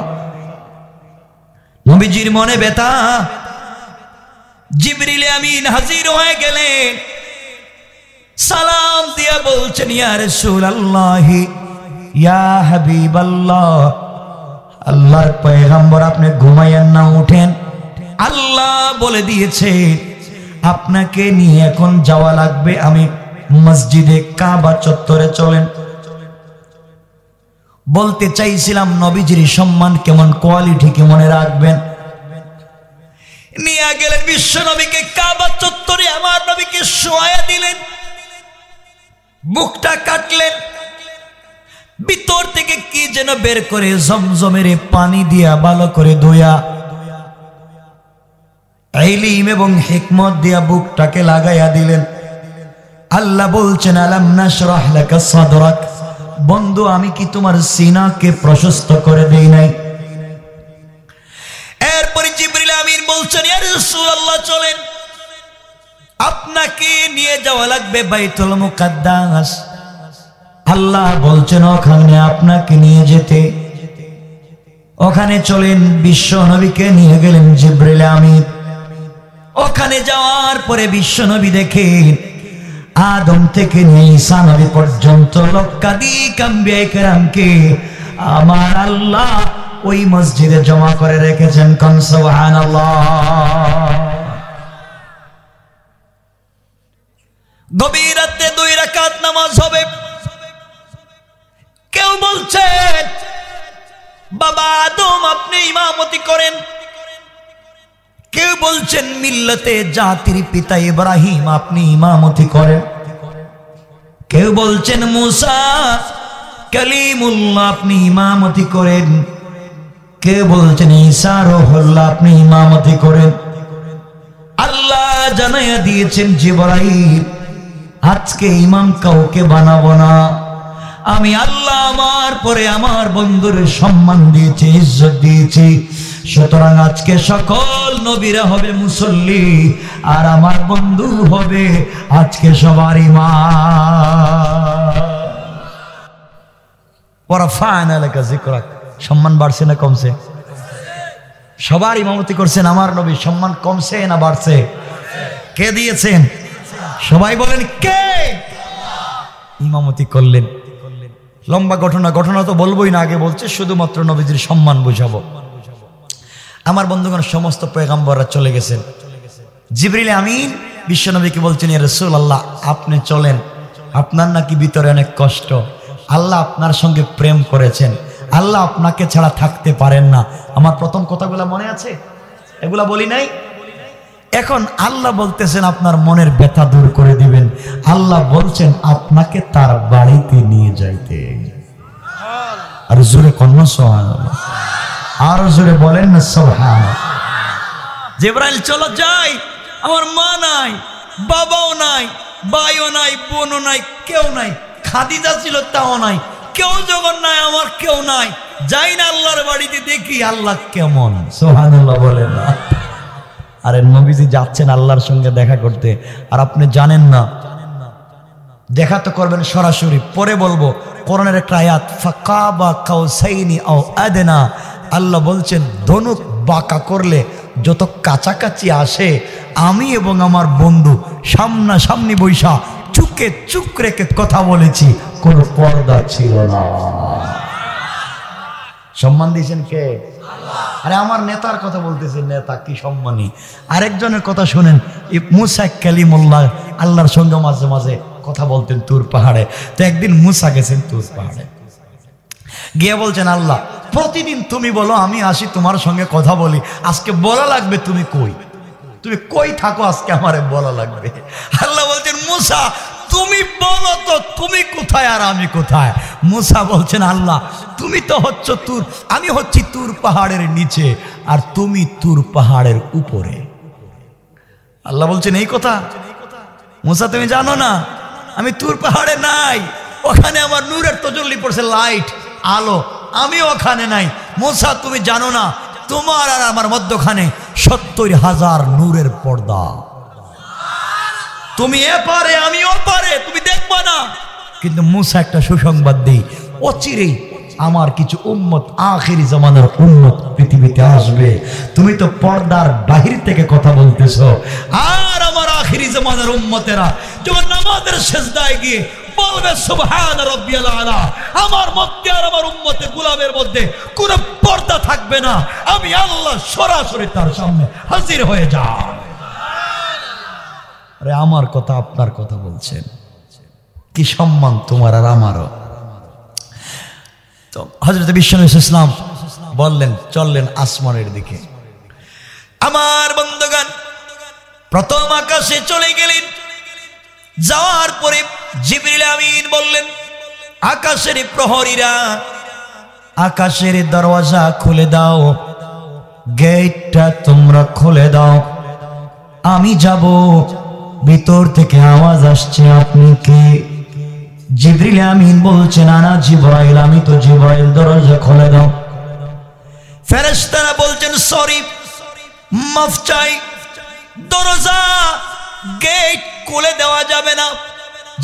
নবীজির মনে ব্যথা। জিবরিল আমিন হাজির হয়ে গেলেন, সালাম দিয়া বলছেন, ইয়া রাসূলুল্লাহ, ইয়া হাবিবাল্লাহ, আল্লাহর পয়গম্বর, আপনি ঘুমাইয়েন না, উঠেন। আল্লাহ বলে দিয়েছে আপনাকে নিয়ে এখন যাওয়া লাগবে, আমি মসজিদে কাবা চত্বরে চলেন। বলতে চাইছিলাম নবীজির সম্মান কেমন, কোয়ালিটি কি মনে রাখবেন। নিয়ে গেলেন বিশ্ব নবীকে কাবা চত্বরে, আমার নবীকে শোয়া দিলেন, বুকটা কাটলেন, ভিতর থেকে কি যেন বের করে জমজমের পানি দিয়া ভালো করে ধোয়া, ইলম এবং হিকমত দিয়া বুকটাকে লাগাইয়া দিলেন। আল্লাহ বলছেন, আলাম নাশরাহ লাকা সাদরাক, বন্ধু আমি কি তোমার সিনাকে প্রশস্ত করে দেই নাই? এরপরে জিবরিল আমিন বলছেন, ইয়া রাসূলুল্লাহ, চলেন, আপনাকে নিয়ে যাওয়া লাগবে বাইতুল মুকাদ্দাস। আল্লাহ বলছেন ওখানে আপনাকে নিয়ে যেতে। ওখানে চলেন, বিশ্ব নবীকে নিয়ে গেলেন জিবরিল আমিন। ওখানে যাওয়ার পরে বিশ্ব নবী দেখেন আদম থেকে নিয়ে ঈসা নবী পর্যন্ত লক্ষাধিক আম্বিয়া কেরামকে আমার আল্লাহ ওই মসজিদে জমা করে রেখেছেন। কোন সুবহানাল্লাহ। গভীর রাতে 2 রাকাত নামাজ হবে। কেউ বলছেন বাবা আদম আপনি ইমামতি করেন, কেউ বলছেন মিল্লাতে জাতির পিতা ইব্রাহিম আপনি ইমামতি করেন, কেউ বলছেন মুসা কালিমুল্লাহ আপনি ইমামতি করেন, কেউ বলছেন ঈসা রূহুল্লাহ আপনি ইমামতি করেন। আল্লাহ জানাইয়া দিয়েছেন জিবরাইল আজকে ইমাম কাউকে বানাবো না, আমি আল্লাহ আমার পরে আমার বন্ধুর সম্মান দিয়েছি, ইজ্জত দিয়েছি, সুতরাং আজকে সকল নবীরা হবে মুসল্লি আর আমার বন্ধু হবে আজকে সবার ইমাম। ওয়ারাফা'না লাকা যিকরাক, সম্মান বাড়ছে না কমছে? সবার ইমামতি করছেন আমার নবী, সম্মান কমছে না বাড়ছে? কে দিয়েছেন? সবাই বলেন কে? ইমামতি করলেন। লম্বা ঘটনা তো বলবোই না, আগে বলছে শুধুমাত্র নবীজির সম্মান বুঝাবো। আমার বন্ধুগণ, সমস্ত পয়গম্বররা চলে গেছেন। জিবরিল আমিন বিশ্বনবীকে বলছেন, ইয়া রাসূলুল্লাহ, আপনি চলেন, আপনার নাকি ভিতরে অনেক কষ্ট, আল্লাহ আপনার সঙ্গে প্রেম করেছেন, আল্লাহ আপনাকে ছাড়া থাকতে পারেন না। আমার প্রথম কথাগুলো মনে আছে? এগুলা বলি নাই? এখন আল্লাহ বলতেছেন আপনার মনের ব্যথা দূর করে দিবেন। আল্লাহ বলছেন আপনাকে তার বাড়িতে নিয়ে যাইতে। আর জোরে কন্যা সুবহানাল্লাহ, আর জোরে বলেন না সুবহানাল্লাহ। জিবরাইল চলো যাই, আমার মা নাই, বাবাও নাই, ভাইও নাই, বোনও নাই, কেউ নাই, খাদিজা ছিল তাও নাই, কেউ যখন নাই, আমার কেউ নাই, যাই না আল্লাহর বাড়িতে দেখি আল্লাহ কেমন। সুবহানাল্লাহ বলেন না। আরে নবীজি যাচ্ছেন আল্লাহর সঙ্গে দেখা করতে, আর আপনি জানেন না, দেখা তো করবেন সরাসরি। পরে বলবো কোরআনের একটা আয়াত, ফাকাবা কাউসাইনি আও আদনা, আল্লাহ বলছেন ধনুক বাঁকা করলে যত কাছাকাছি আসে, আমি এবং আমার বন্ধু সামনাসামনি বৈশা চুকে চুক রেখে কথা বলেছি, কোনো পর্দা ছিল না। সম্মান দিয়েছেন কে? আরে আমার নেতার কথা বলতেছি, নেতা কি সম্মানী। আরেকজনের কথা শুনেন, মুসা কালিমুল্লাহ আল্লাহর সঙ্গে মাঝে মাঝে কথা বলতেন তুর পাহাড়ে। তো একদিন মুসা গেছেন তুর পাহাড়ে, গিয়ে বলছেন, আল্লাহ প্রতিদিন তুমি বলো আমি আসি তোমার সঙ্গে কথা বলি, আজকে বলা লাগবে তুমি কই, তুমি কই থাকো, আজকে আমারে বলা লাগবে। আল্লাহ বলছেন, মুসা তুমি বলো তো তুমি কোথায় আর আমি কোথায়। মুসা বলছেন, আল্লাহ তুমি তো হচ্ছ তুর, আমি হচ্ছি তুর পাহাড়ের নিচে, আর তুমি তুর পাহাড়ের উপরে। আল্লাহ বলছেন এই কথা, মুসা তুমি জানো না আমি তুর পাহাড়ে নাই, ওখানে আমার নূরের তজল্লি পড়ছে, লাইট আলো, আমি ওখানে নাই। মুসা তুমি জানো না তোমার আর আমার মধ্যখানে ৭০,০০০ নূরের পর্দা, তুমি এপারে আমি ওপারে, তুমি দেখবা না। কিন্তু মুসা একটা সুসংবাদ দেই, অচিরেই আমার কিছু উম্মত, আখিরি জামানার উম্মত পৃথিবীতে আসবে। তুমি তো পর্দার বাহির থেকে কথা বলতেছো, আর আমার আখিরি জামানার উম্মতেরা যখন নামাজের সিজদায় গিয়ে বলবে সুবহান রাব্বিয়াল আলা, আমার মধ্যে আর আমার উম্মতের গোলামের মধ্যে কোনো পর্দা থাকবে না, আমি আল্লাহ সরাসরি তার সামনে হাজির হয়ে যাব। আরে আমার কথা আপনার কথা বলছেন, কি সম্মান তোমার আর আমারও। তো হযরত বিশ্বনবী সাল্লাল্লাহু আলাইহি ওয়াসাল্লাম বললেন, চললেন আসমানের দিকে। আমার বন্ধুগণ, প্রথম আকাশে চলে গেলেন, যাওয়ার পরে জিবরিল আমিন বললেন, আকাশের প্রহরীরা আকাশের দরওয়াজা খুলে দাও, গেটটা তোমরা খুলে দাও, আমি যাব। ভিতর থেকে আওয়াজ আসছে, আপনি কে? জিবরিল আমিন বলছেন, আনা জিবরাইল, আমি তো জিবরাইল, দরজা খুলে দাও। ফেরেশতারা বলছেন, সরি, মাফ চাই, দরজা গেট খুলে দেওয়া যাবে না।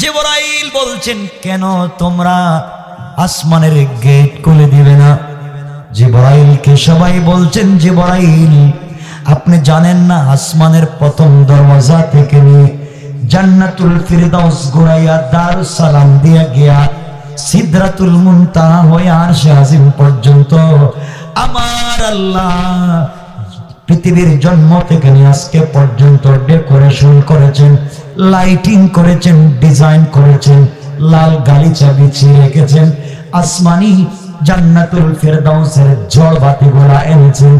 জিবরাইল বলছেন, কেন তোমরা আসমানের গেট খুলে দিবে না? জিবরাইলকে সবাই বলছেন, জিবরাইল আপনি জানেন না আসমানের প্রথম দরওয়াজা থেকে নিয়ে জান্নাতুল ফিরদাউস ঘুরাইয়া দারুস সালাম দিয়া গিয়া সিদরাতুল মুনতাহা হয়ে আরশে আজিম পর্যন্ত আমার আল্লাহ পৃথিবীর জন্ম থেকে নিয়ে আজকে পর্যন্ত ডেকোরেশন করেছেন, লাইটিং করেছেন, ডিজাইন করেছেন, লাল গালিচা বিছিয়ে রেখেছেন, আসমানি জান্নাতুল ফিরদাউসের ঝড়বাতিগুলা এনেছেন,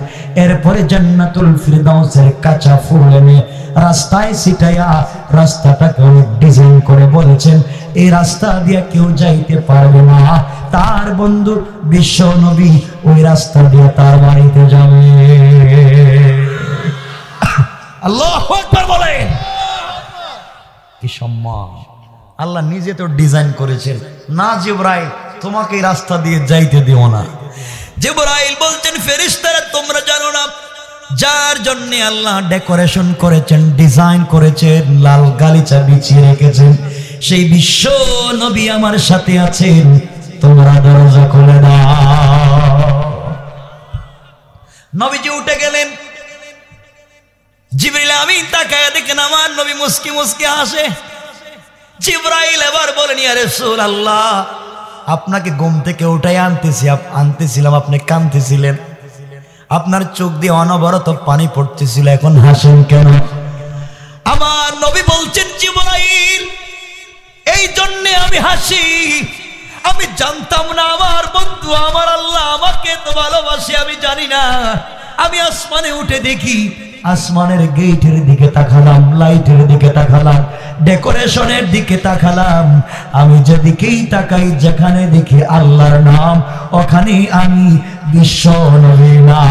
এরপরে জান্নাতুল ফিরদাউসের কাঁচা ফুল এনে রাস্তায় ছিটাইয়া রাস্তাটাকে অনেক ডিজাইন করে বলেছেন এই রাস্তা দিয়ে কেউ যাইতে পারবে না, তার বন্ধু বিশ্ব নবী ওই রাস্তা দিয়ে তার বাড়িতে যাবে। আল্লাহু আকবার বলেন, কি সম্মান! আল্লাহ নিজে তো ডিজাইন করেছেন, না জিবরাইল তোমাকে এই রাস্তা দিয়ে যাইতে দিও না। জিবরাইল বলছেন, ফেরেশতারা তোমরা জানো না যার জন্য আল্লাহ ডেকোরেশন করেছেন, ডিজাইন করেছেন, লাল গালিচা বিছিয়ে রেখেছেন, সেই বিশ্ব নবী আমার সাথে আছেন, তোমরা দরজা খুলে দাও। নবীজি উঠে গেলেন, জিবরিল আমিন তাকায় দেখেন আমার নবী মুস্কি মুস্কি হাসে। জিবরাইল এবার বলেন, ইয়া রাসূলুল্লাহ আপনাকে ঘুম থেকে উঠাই আনতেছিলাম, আপনি কাঁদতেছিলেন, আপনার চোখ দিয়ে অনবরত পানি পড়তেছিল, এখন হাসেন কেন? আমার নবী বলছেন জিবরাইল, এই জন্যে আমি হাসি, আমি জানতাম না আমার বন্ধু আমার আল্লাহ আমাকে তো ভালোবাসে, আমি জানি না। আমি আসমানে উঠে দেখি, আসমানের গেটের দিকে তাকালাম, লাইটের দিকে তাকালাম, ডেকোরেশনের দিকে তাকালাম, আমি যেদিকেই তাকাই যেখানে দেখি আল্লাহর নাম, ওখানে আমি বিশ্ব নবীর নাম।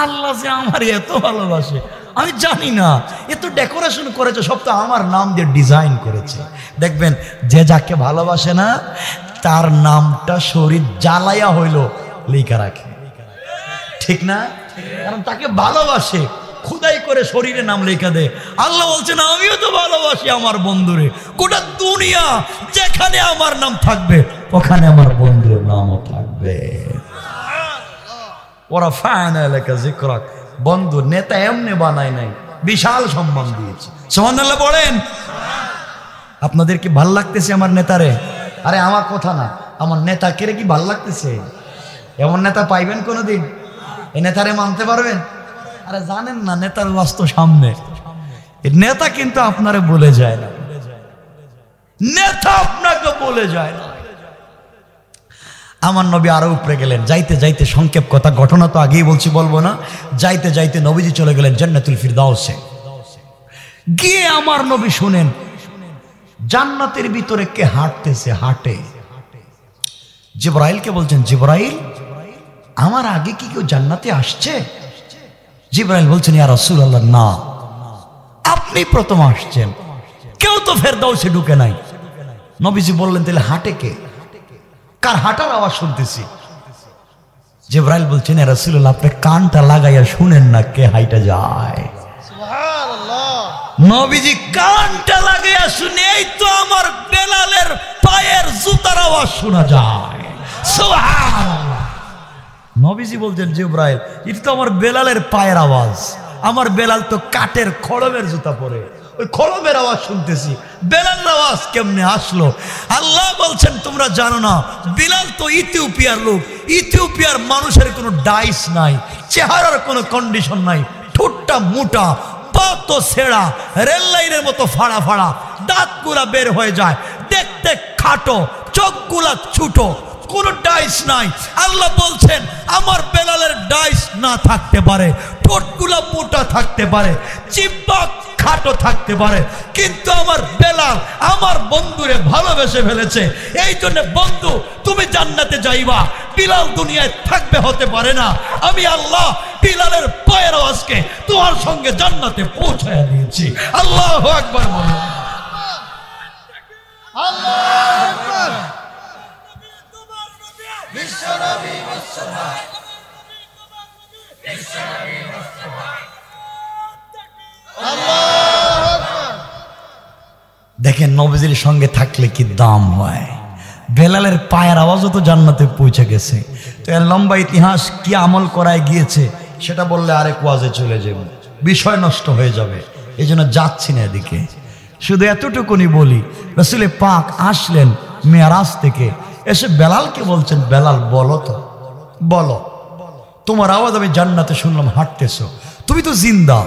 আল্লাহ যে আমার এত ভালোবাসে আমি জানি না, এত ডেকোরেশন করেছে, সব তো আমার নাম দিয়ে ডিজাইন করেছে। দেখবেন যে যাকে ভালোবাসে না তার নামটা শরীর জ্বালাইয়া হইল লেখা রাখে, ঠিক না? কারণ তাকে ভালোবাসে, খুদাই করে শরীরে নাম লেখা দেয়। আল্লাহ বলছেন আমিও তো ভালোবাসি আমার বন্ধুরে, গোটা দুনিয়া যেখানে আমার নাম থাকবে ওখানে আমার বন্ধুর নামও থাকবে। ওরা ফায়না এলাকা জিকরাক, বন্ধু নেতা এমনি বানায় নাই, বিশাল সম্মান দিয়েছে। সুবহানাল্লাহ বলেন। আপনাদের কি ভাল লাগতেছে আমার নেতারে? আরে আমার কথা না, আমার নেতাকে কি ভাল লাগতেছে? এমন নেতা পাইবেন কোনোদিন? এই নেতারে মানতে পারবেন? আরে জানেন না নেতার বাস্তব সামনে, নেতা কিন্তু আপনারে বলে যায় না, নেতা আপনাকে বলে যায় না। আমার নবী আরো উপরে গেলেন, যাইতে যাইতে সংক্ষেপ কথা, ঘটনা তো আগেই বলছি বলবো না, যাইতে যাইতে নবীজি চলে গেলেন জান্নাতুল ফিরদাউসে। গিয়ে আমার নবী শুনেন জান্নাতের ভিতরে কে হাঁটতেছে, হাঁটে। জিবরাইলকে বলছেন জিবরাইল আমার আগে কি কেউ জান্নাতে আসছে? জিবরাইল বলছেন ইয়া রাসূলুল্লাহ না, আপনি প্রথম আসছেন, কেউ তো ফেরদাউসে ঢুকে নাই। নবীজি বললেন তাহলে হাঁটে কে? কার হাঁটার আওয়াজ শুনতেছি? জিবরাইল বলছেন ইয়া রাসূলুল্লাহ আপনি কানটা লাগাইয়া শুনেন না কে হাইটা যায়। সুবহানাল্লাহ। নবীজি কানটা লাগাইয়া শুনে এই তো আমার বেলালের পায়ের জুতার আওয়াজ শোনা যায়। সুবহানাল্লাহ। নবীজি বলছেন জিবরাইল এটা তো আমার বেলালের পায়ের আওয়াজ, আমার বেলাল তো কাঠের খড়মের জুতা পরে, ওই খড়মের আওয়াজ শুনতেছি, বেলালের আওয়াজ কেমনে আসলো? আল্লাহ বলছেন তোমরা জানো না বিলাল তো ইথিওপিয়ার লোক, ইথিওপিয়ার মানুষের কোনো ডাইস নাই, চেহারার কোনো কন্ডিশন নাই, ঠোঁটটা মোটা, পা তো ছেঁড়া, রেল লাইনের মতো ফাড়া ফাড়া, দাঁতগুলা বের হয়ে যায়, দেখতে খাটো, চোখগুলা ছোটো, কোনো ডাইস নাই। আল্লাহ বলছেন আমার বেলালের ডাইস না থাকতে পারে, ঠোঁটগুলা মোটা থাকতে পারে, জিহ্বা খাটো থাকতে পারে, কিন্তু আমার বেলাল আমার বন্ধুরে ভালোবেসে ফেলেছে, এই জন্য বন্ধু তুমি জান্নাতে যাইবা, বিলাল দুনিয়ায় থাকবে হতে পারে না। আমি আল্লাহ বিলালের পায়ের আওয়াজকে তোমার সঙ্গে জান্নাতে পৌঁছায় দিয়েছি। আল্লাহু আকবার বলুন। আল্লাহু আকবার। বিশ্বনবী মুস্তাফা, বিশ্বনবী মুস্তাফা, আল্লাহু আকবার। দেখেন নবীজির সঙ্গে থাকলে কি দাম হয়। বেলালের পায়ের আওয়াজও তো জান্নাতে পৌঁছে গেছে। তো এর লম্বা ইতিহাস কি আমল করায় গিয়েছে সেটা বললে আরেক ওয়াজে চলে যাব, বিষয় নষ্ট হয়ে যাবে, এই জন্য যাচ্ছি না এদিকে। শুধু এতটুকুনি বলি, রাসূলে পাক আসলেন মেরাজ থেকে, এসে বেলালকে বলছেন বেলাল বলো তো, বলো তোমার আওয়াজ আমি জান্নাতে শুনলাম, হাঁটতেছো, তুমি তো জিন্দা,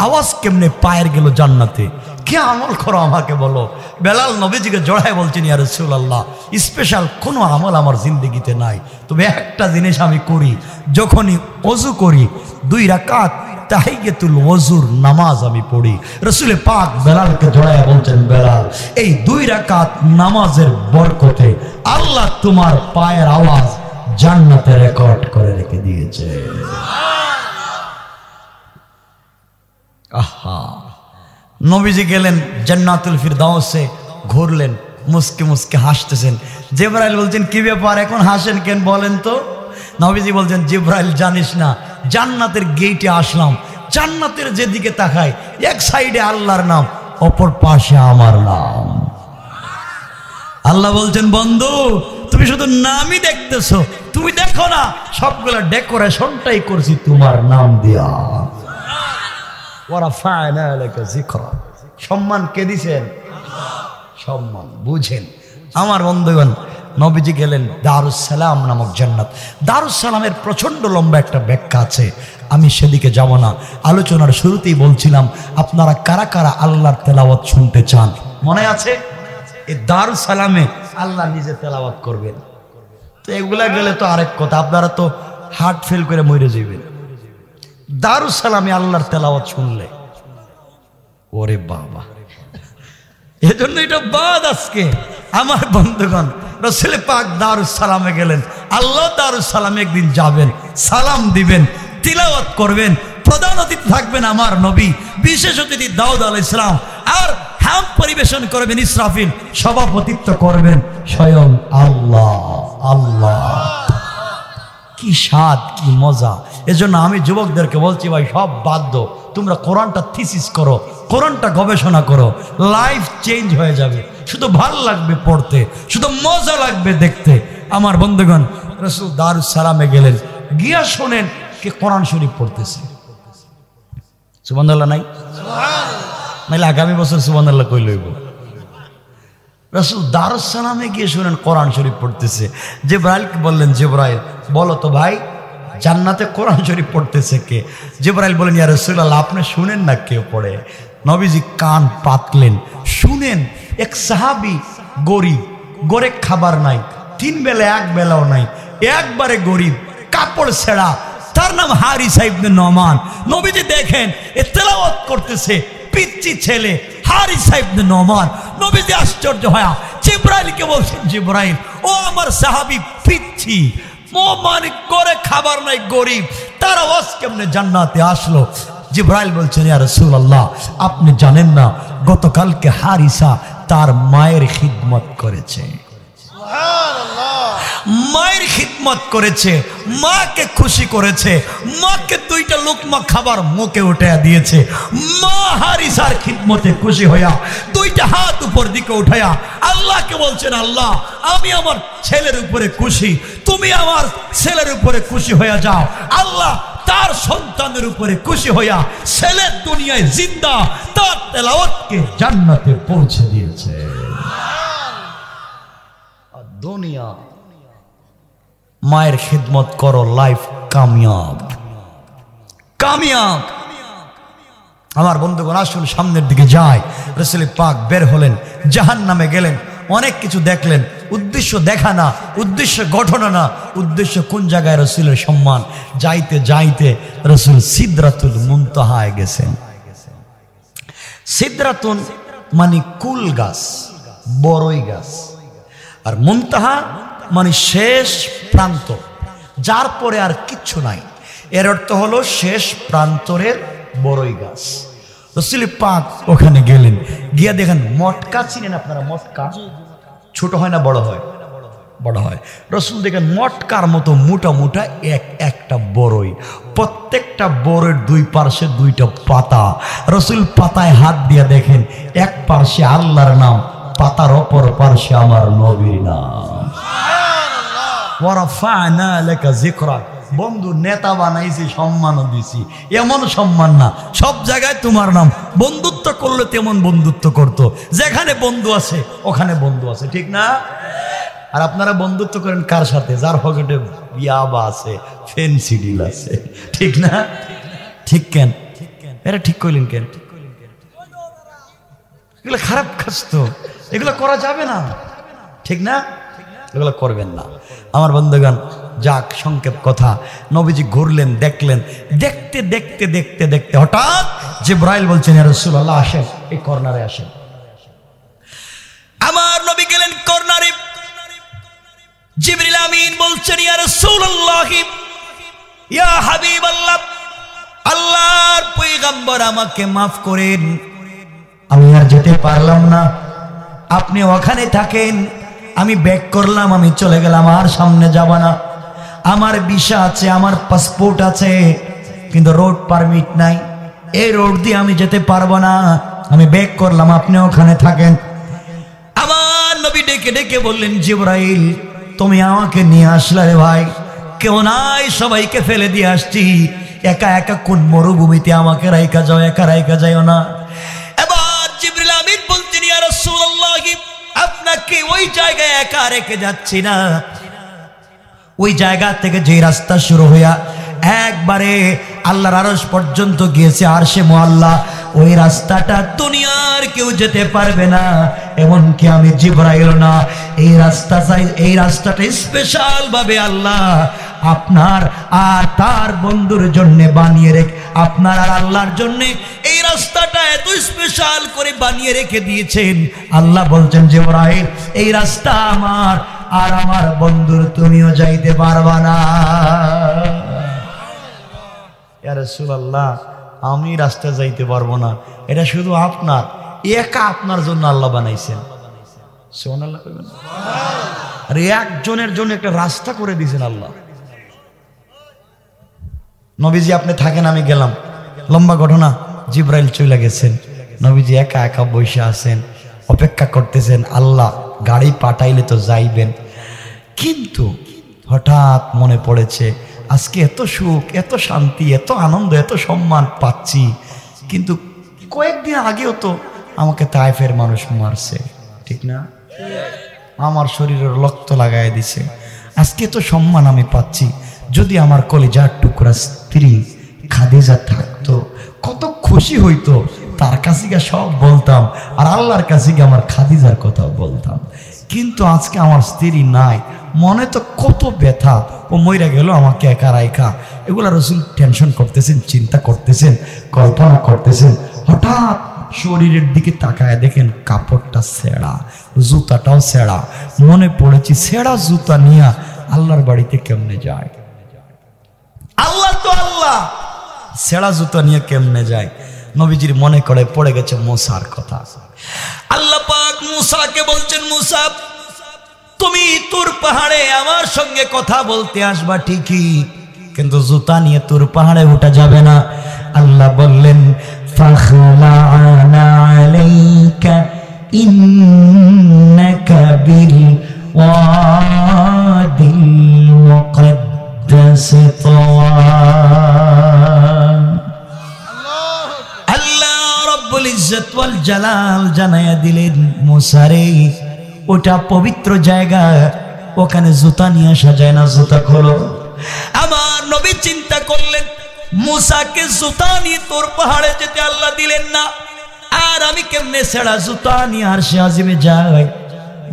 আওয়াজ কেমনে পায়ের গেল জান্নাতে, কে আমল করো আমাকে বলো। বেলাল নবীজিকে জড়ায় বলছেন ইয়া রাসূলুল্লাহ স্পেশাল কোনো আমল আমার জিন্দেগিতে নাই, তবে একটা জিনিস আমি করি, যখনই ওযু করি 2 রাকাত তাহিয়াতুল ওযুর নামাজ আমি পড়ি। রাসূলে পাক বেলালকে জড়ায় বলছেন বেলাল এই 2 রাকাত নামাজের বরকতে আল্লাহ তোমার পায়ের আওয়াজ জান্নাতে রেকর্ড করে রেখে দিয়েছে। আহা, নবীজি গেলেন জান্নাতুল ফিরদাউসে, ঘুরলেন, মুস্কে মুস্কে হাসতেছেন। জিবরাইল বলছেন কি ব্যাপার এখন হাসেন কেন বলেন তো? নবীজি বলছেন জিবরাইল জানিস না জান্নাতের গেটে আসলাম, জান্নাতের যেদিকে তাকাই এক সাইডে আল্লাহর নাম, অপর পাশে আমার নাম। আল্লাহ বলছেন বন্ধু তুমি শুধু নামই দেখতেছো, তুমি দেখো না সবগুলা ডেকোরেশনটাই করছি তোমার নাম দিয়া। ওরা ফায়না লাকা যিকরা, সম্মান কে দিছেন? সম্মান বুঝেন আমার বন্ধুগণ। নবীজি গেলেন দারুস সালাম নামক জান্নাত। দারুস সালামের প্রচন্ড লম্বা একটা ব্যাখ্যা আছে, আমি সেদিকে যাব না। আলোচনার শুরুতেই বলছিলাম আপনারা কারা কারা আল্লাহর তেলাওয়াত শুনতে চান? মনে আছে এই দারুস সালামে আল্লাহ নিজে তেলাওয়াত করবেন। তো এগুলা গেলে তো আরেক কথা, আপনারা তো হার্ট ফেল করে মরে যাবেন। দারুস সালামে আল্লাহর তেলাওয়াত শুনলে ওরে বাবা, এজন্য এটা বাদ। আজকে আমার বন্ধুগণ রাসূল পাক দারুস সালামে গেলেন, আল্লাহ দারুস সালামে একদিন যাবেন, সালাম দিবেন, তিলাওয়াত করবেন, প্রধান অতিথি থাকবেন আমার নবী, বিশেষ অতিথি দাউদ আলাইহিস সালাম, আর হাম পরিবেশন করবেন ইসরাফিল, সভাপতিত্ব করবেন স্বয়ং আল্লাহ। আল্লাহ কি স্বাদ, কি মজা। এজন্য আমি যুবকদেরকে বলছি ভাই সব বাদ দাও, তোমরা কোরআনটা থিসিস করো, কোরআনটা গবেষণা করো, লাইফ চেঞ্জ হয়ে যাবে। শুধু ভাল লাগবে পড়তে, শুধু মজা লাগবে দেখতে। আমার বন্ধুগণ রাসূল দারুস সালামে গেলেন, গিয়া শোনেন কে কোরআন শরীফ পড়তেছে। সুবহানাল্লাহ নাই? নাইলে আগামী বছর সুবহানাল্লাহ কই লইব। রাসূল দারুস সালামে গিয়ে শুনেন কোরআন শরীফ পড়তেছে। জিবরাইলকে বললেন, জিবরাইল বলো তো ভাই জান্নাতে কোরআন শরীফ পড়তেছে কে? জিবরাইল বলেন, ইয়া রাসূলুল্লাহ আপনি শুনেন না কে পড়ে। নবীজি কান পাতলেন, শুনেন এক সাহাবী গরিব, গড়ে খাবার নাই, 3 বেলা 1 বেলাও নাই, একবারে গরিব, কাপড় ছেঁড়া, তার নাম হারিসা ইবনে নোমান। নবীজি দেখেন এ তেলাওয়াত করতেছে, পিচ্চি ছেলে হারিসা ইবনে নোমান। নবীজি আশ্চর্য হয় জিবরাইলকে বলছেন, জিবরাইল ও আমার সাহাবী পিচ্চি, ও মানে করে খাবার নাই, গরিব, তার আওয়াজ কেমনে জান্নাতে আসলো? জিবরাইল বলছেন, ইয়া রাসূলুল্লাহ আপনি জানেন না গতকালকে হারিসা তার মায়ের খিদমত করেছে, মায়ের খিদমত করেছে, মাকে খুশি করেছে, মাকে 2টা লোকমা খাবার মুখে উঠাইয়া দিয়েছে। মা হারিসার খিদমতে খুশি হইয়া 2টা হাত উপর দিকে উঠাইয়া আল্লাহকে বলছেন, আল্লাহ আমি আমার ছেলের উপরে খুশি, তুমি আমার ছেলের উপরে খুশি হইয়া যাও। আল্লাহ তার সন্তানের উপরে খুশি হইয়া ছেলে দুনিয়ায় জিন্দা, তার তেলাওয়াতকে জান্নাতে পৌঁছে দিয়েছে। দুনিয়া মায়ের খিদমত করো, লাইফ কামিয়াব, কামিয়াব। আমার বন্ধুগণ আসুন সামনের দিকে যায়। রাসূল পাক বের হলেন, জাহান্নামে গেলেন, অনেক কিছু দেখলেন। উদ্দেশ্য দেখা না, উদ্দেশ্য ঘটনা না, উদ্দেশ্য কোন জায়গায় রাসূলের সম্মান। যাইতে যাইতে রাসূল সিদরাতুল মুনতাহায় গেছেন। সিদরাতুন মানে কুল গাছ, বড়ই গাছ, আর মুনতাহা মানে শেষ প্রান্ত, যার পরে আর কিচ্ছু নাই। এর অর্থ হলো শেষ প্রান্তরের বড়ই গাছ। রাসূল পাক ওখানে গেলেন, গিয়া দেখেন মটকা, চিনেন আপনারা মটকা? ছোট হয় না বড় হয়? বড় হয়। রাসূল দেখেন মটকার মতো মোটা মোটা একটা বড়ই, প্রত্যেকটা বড়ের 2 পার্শ্বে 2টা পাতা। রাসূল পাতায় হাত দিয়া দেখেন এক পার্শ্বে আল্লাহর নাম, পাতার অপর পার্শ্বে আমার নবীর নাম। ওয়ারাফা'না লাকা যিকরাক, বন্ধু নেতা বানাইছি, সম্মানও দিছি, এমন সম্মান না সব জায়গায় তোমার নাম। বন্ধুত্ব করলে তেমন বন্ধুত্ব করতো, যেখানে বন্ধু আছে ওখানে বন্ধু আছে, ঠিক না? আর আপনারা বন্ধুত্ব করেন কার সাথে? যার পকেটে ইয়াবা আছে, ফেন্সিডিল আছে, ঠিক না? ঠিক কেন? এরা ঠিক কইলেন কেন? এগুলো খারাপ কাজ তো, এগুলো করা যাবে না, ঠিক না? এগুলো করবেন না। আমার বন্ধুগণ যাক, সংক্ষেপ কথা, নবীজি ঘুরলেন, দেখলেন, দেখতে দেখতে দেখতে দেখতে হঠাৎ জিবরাইল বলছেন, ইয়া রাসূলুল্লাহ আসেন, এই কর্নারে আসেন। আমার নবী গেলেন কর্নারে। জিবরিল আমিন বলছেন, ইয়া রাসূলুল্লাহ, ইয়া হাবিবাল্লাহ, আল্লাহর পয়গম্বর আমাকে মাফ করেন, আমি আর যেতে পারলাম না, আপনি ওখানে থাকেন। আমি ব্যাক করলাম, আমি চলে গেলাম, আর সামনে যাব না। আমার ভিসা আছে, আমার পাসপোর্ট আছে, কিন্তু রোড পারমিট নাই, এই রোড দিয়ে আমি যেতে পারবো না, আমি ব্যাক করলাম, আপনি ওখানে থাকেন। আমার নবী ডেকে ডেকে বললেন, জিবরাইল তুমি আমাকে নিয়ে আসলে রে ভাই, কেউ নাই, সবাইকে ফেলে দিয়ে আসছি, একা একা কোন মরুভূমিতে আমাকে রাইখা যাও, একা রাইখা যাইও না। এবার জিবরিল আমিন বলতেন, ইয়া রাসূলুল্লাহ আপনি আপনাকে ওই জায়গায় একা রেখে যাচ্ছি না। ওই জায়গা থেকে যে রাস্তা শুরু হইয়া একবারে আল্লাহর আরশ পর্যন্ত গিয়েছে আরশে মুআল্লা, ওই রাস্তাটা দুনিয়ার কেউ যেতে পারবে না, এমনকি আমি জিবরাইল না। এই রাস্তাটা স্পেশাল ভাবে আল্লাহ আপনার আর তার বন্ধুর জন্য বানিয়ে রেখে, আপনার আর আল্লাহর জন্য এই রাস্তাটা এত স্পেশাল করে বানিয়ে রেখে দিয়েছেন। আল্লাহ বলছেন জিবরাইল, এই রাস্তা আমার আর আমার বন্ধুর, তুমিও যাইতে পারবা না। ইয়া রাসূলুল্লাহ, আমি রাস্তা যাইতে পারবো না, এটা শুধু আপনার, একা আপনার জন্য আল্লাহ বানাইছেন। সুবহানাল্লাহ। আরে একজনের জন্য একটা রাস্তা করে দিয়েছেন আল্লাহ। নবীজি আপনি থাকেন, আমি গেলাম, লম্বা ঘটনা, জিবরাইল চলে গেছেন, নবীজি একা একা বসে আছেন, অপেক্ষা করতেছেন, আল্লাহ গাড়ি পাঠাইলে তো যাইবেন। কিন্তু হঠাৎ মনে পড়েছে আজকে এত সুখ, এত শান্তি, এত আনন্দ, এত সম্মান পাচ্ছি, কিন্তু কয়েকদিন আগেও তো আমাকে তায়েফের মানুষ মারছে, ঠিক না? আমার শরীরের রক্ত লাগাই দিছে, আজকে তো সম্মান আমি পাচ্ছি, যদি আমার কলিজার টুকরা স্ত্রী খাদিজা থাকতো কত খুশি হইতো, তার কাছে গিয়ে সব বলতাম, আর আল্লাহর কাছে গিয়ে আমার খাদিজার কথা বলতাম। কিন্তু আজকে আমার স্ত্রী নাই, মনে তো কত ব্যথা, ও মইরা গেল আমাকে একা রাইখা। এগুলা রাসূল টেনশন করতেছেন, চিন্তা করতেছেন, কল্পনা করতেছেন। হঠাৎ শরীরের দিকে তাকায় দেখেন কাপড়টা ছেঁড়া, জুতাটাও ছেঁড়া। মনে পড়েছি ছেঁড়া জুতা নিয়ে আল্লাহর বাড়িতে কেমনে যায়? আল্লাহ তো আল্লাহ, ছেঁড়া জুতা নিয়ে কেমনে যায়? নবীজির মনে করে পড়ে গেছে মুসার কথা। আল্লাহ পাক মুসাকে বলছেন, মুসা তুমি তুর পাহাড়ে আমার সঙ্গে কথা বলতে আসবা ঠিকই, কিন্তু জুতা নিয়ে তুর পাহাড়ে ওঠা যাবে না। আল্লাহ বললেন, ফাখলা'না আলাইকা ইন্নাকা বিল ওয়াদিল মুকদ্দাস তাওয়া। আল্লাহ রব্বুল ইজ্জত ওয়াল জালাল জানায়া দিলেন, মুসারে ওটা পবিত্র জায়গা, ওখানে জুতা নিয়ে আসা যায় না, জুতা খোলো। আমার নবী চিন্তা করলেন, মুসাকে জুতা নিয়ে তোর পাহাড়ে যেতে আল্লাহ দিলেন না, আর আমি কেমনে ছেঁড়া জুতা নিয়ে আরশে আজিমে যাই?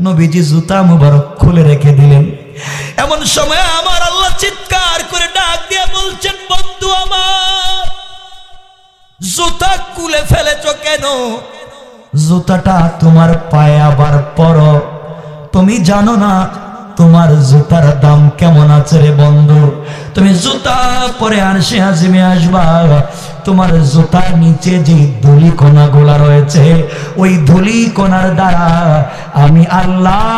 নবীজি জুতা মুবারক খুলে রেখে দিলেন। এমন সময় আমার আল্লাহ চিৎকার করে ডাক দিয়ে বলছেন, বন্ধু আমার, জুতা খুলে ফেলেছ কেন? জুতাটা তোমার পায়ে আবার পরো, তুমি জানো না তোমার জুতার দাম কেমন আছে রে বন্ধু। তুমি জুতা পরে আরশে আজিমে আসবা, তোমার জুতার নিচে যে ধুলি কণা গুলা রয়েছে, ওই ধুলি কণার দ্বারা আমি আল্লাহ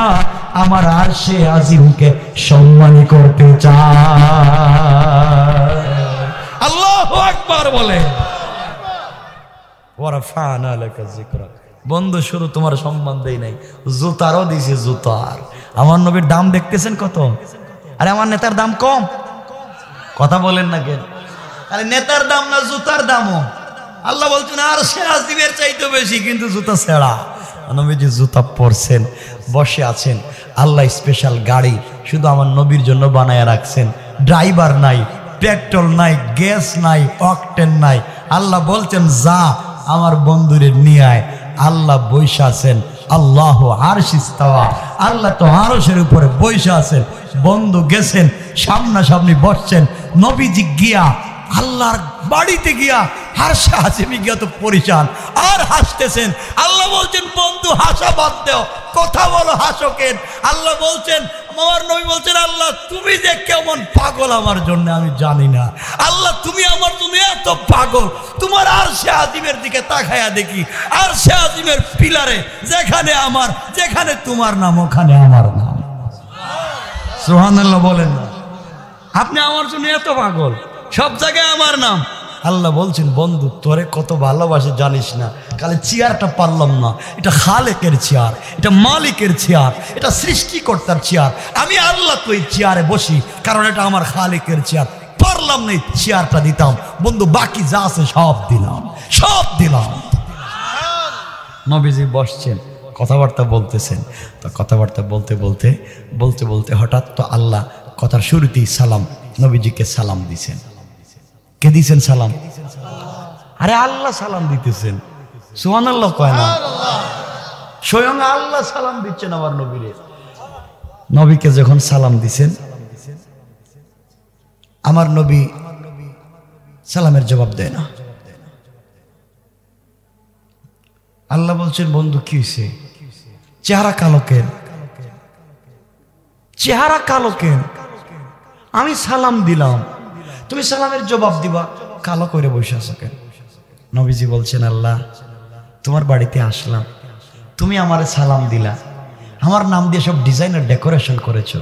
আমার আরশে আজিমকে সম্মানী করতে চাই। আল্লাহু আকবার বলে। ওয়ারাফা'না লাকা যিকরাক। বন্ধু শুধু তোমার সম্মান দেই নাই, জুতারও দিয়েছে। জুতার আমার নবীর দাম দেখতেছেন কত? আরে আমার নেতার দাম কম? কথা বলেন না কেন? আরে নেতার দাম না, জুতার দামও আল্লাহ বলছেন আরশে আজিমের চাইতে বেশি, কিন্তু জুতা ছেঁড়া। নবীজি জুতা পরছেন, বসে আছেন। আল্লাহ স্পেশাল গাড়ি শুধু আমার নবীর জন্য বানায় রাখছেন। ড্রাইভার নাই, পেট্রোল নাই, গ্যাস নাই, অকটেন নাই। আল্লাহ বলছেন যা আমার বন্ধুরে নিয়ে আয়। আল্লাহ বৈশা আছেন, আল্লাহ আরশ ইস্তাওয়া, আল্লাহ তো আরশের উপরে বৈশা আছেন। বন্ধু গেছেন, সামনাসামনি বসছেন। নবীজি গিয়া আল্লাহর বাড়িতে গিয়া আরশে আজিমে গিয়া তো পরিশান, আর হাসতেছেন। আল্লাহ বলছেন বন্ধু হাসা বাদ দেও, কথা বলো, হাসো কেন? আল্লাহ বলছেন, আমার নবী বলছেন, আল্লাহ তুমি যে কেমন পাগল আমার জন্য আমি জানি না। আল্লাহ তুমি আমার জন্য এত পাগল, তোমার আরশে আজিমের দিকে তাকায়া দেখি, আরশে আজিমের পিলারে যেখানে আমার, যেখানে তোমার নাম ওখানে আমার নাম। সুবহানাল্লাহ বলেন না? আপনি আমার জন্য এত পাগল, সব জায়গায় আমার নাম। আল্লাহ বলছেন বন্ধু তোরে কত ভালোবাসে জানিস না, খালি চেয়ারটা পারলাম না। এটা খালেকের চেয়ার, এটা মালিকের চেয়ার, এটা সৃষ্টিকর্তার চেয়ার। আমি আল্লাহ তো এই চেয়ারে বসি, কারণ এটা আমার খালেকের চেয়ার। পারলাম না এই চেয়ারটা দিতাম বন্ধু, বাকি যা আছে সব দিলাম, সব দিলাম। নবীজি বসছেন, কথাবার্তা বলতেছেন। তো কথাবার্তা বলতে বলতে বলতে বলতে হঠাৎ তো আল্লাহ কথার শুরুতেই সালাম, নবীজিকে সালাম দিছেন। কে দিছেন সালাম? আরে আল্লাহ সালাম দিতেছেন, সুবহানাল্লাহ কয় না, স্বয়ং আল্লাহ সালাম দিচ্ছেন আমার নবীরে। নবীকে যখন সালাম দিছেন, আমার নবী সালামের জবাব দেয় না। আল্লাহ বলছেন, বন্ধু কি হয়েছে? চেহারা কালো কেন? চেহারা কালো কেন? আমি সালাম দিলাম, তুমি সালামের জবাব দিবা, কালো করে বসে আছো কেন? নবীজি বলছেন, আল্লাহ তোমার বাড়িতে আসলাম, তুমি আমারে সালাম দিলা, আমার নাম দিয়ে সব ডিজাইনার ডেকোরেশন করেছো,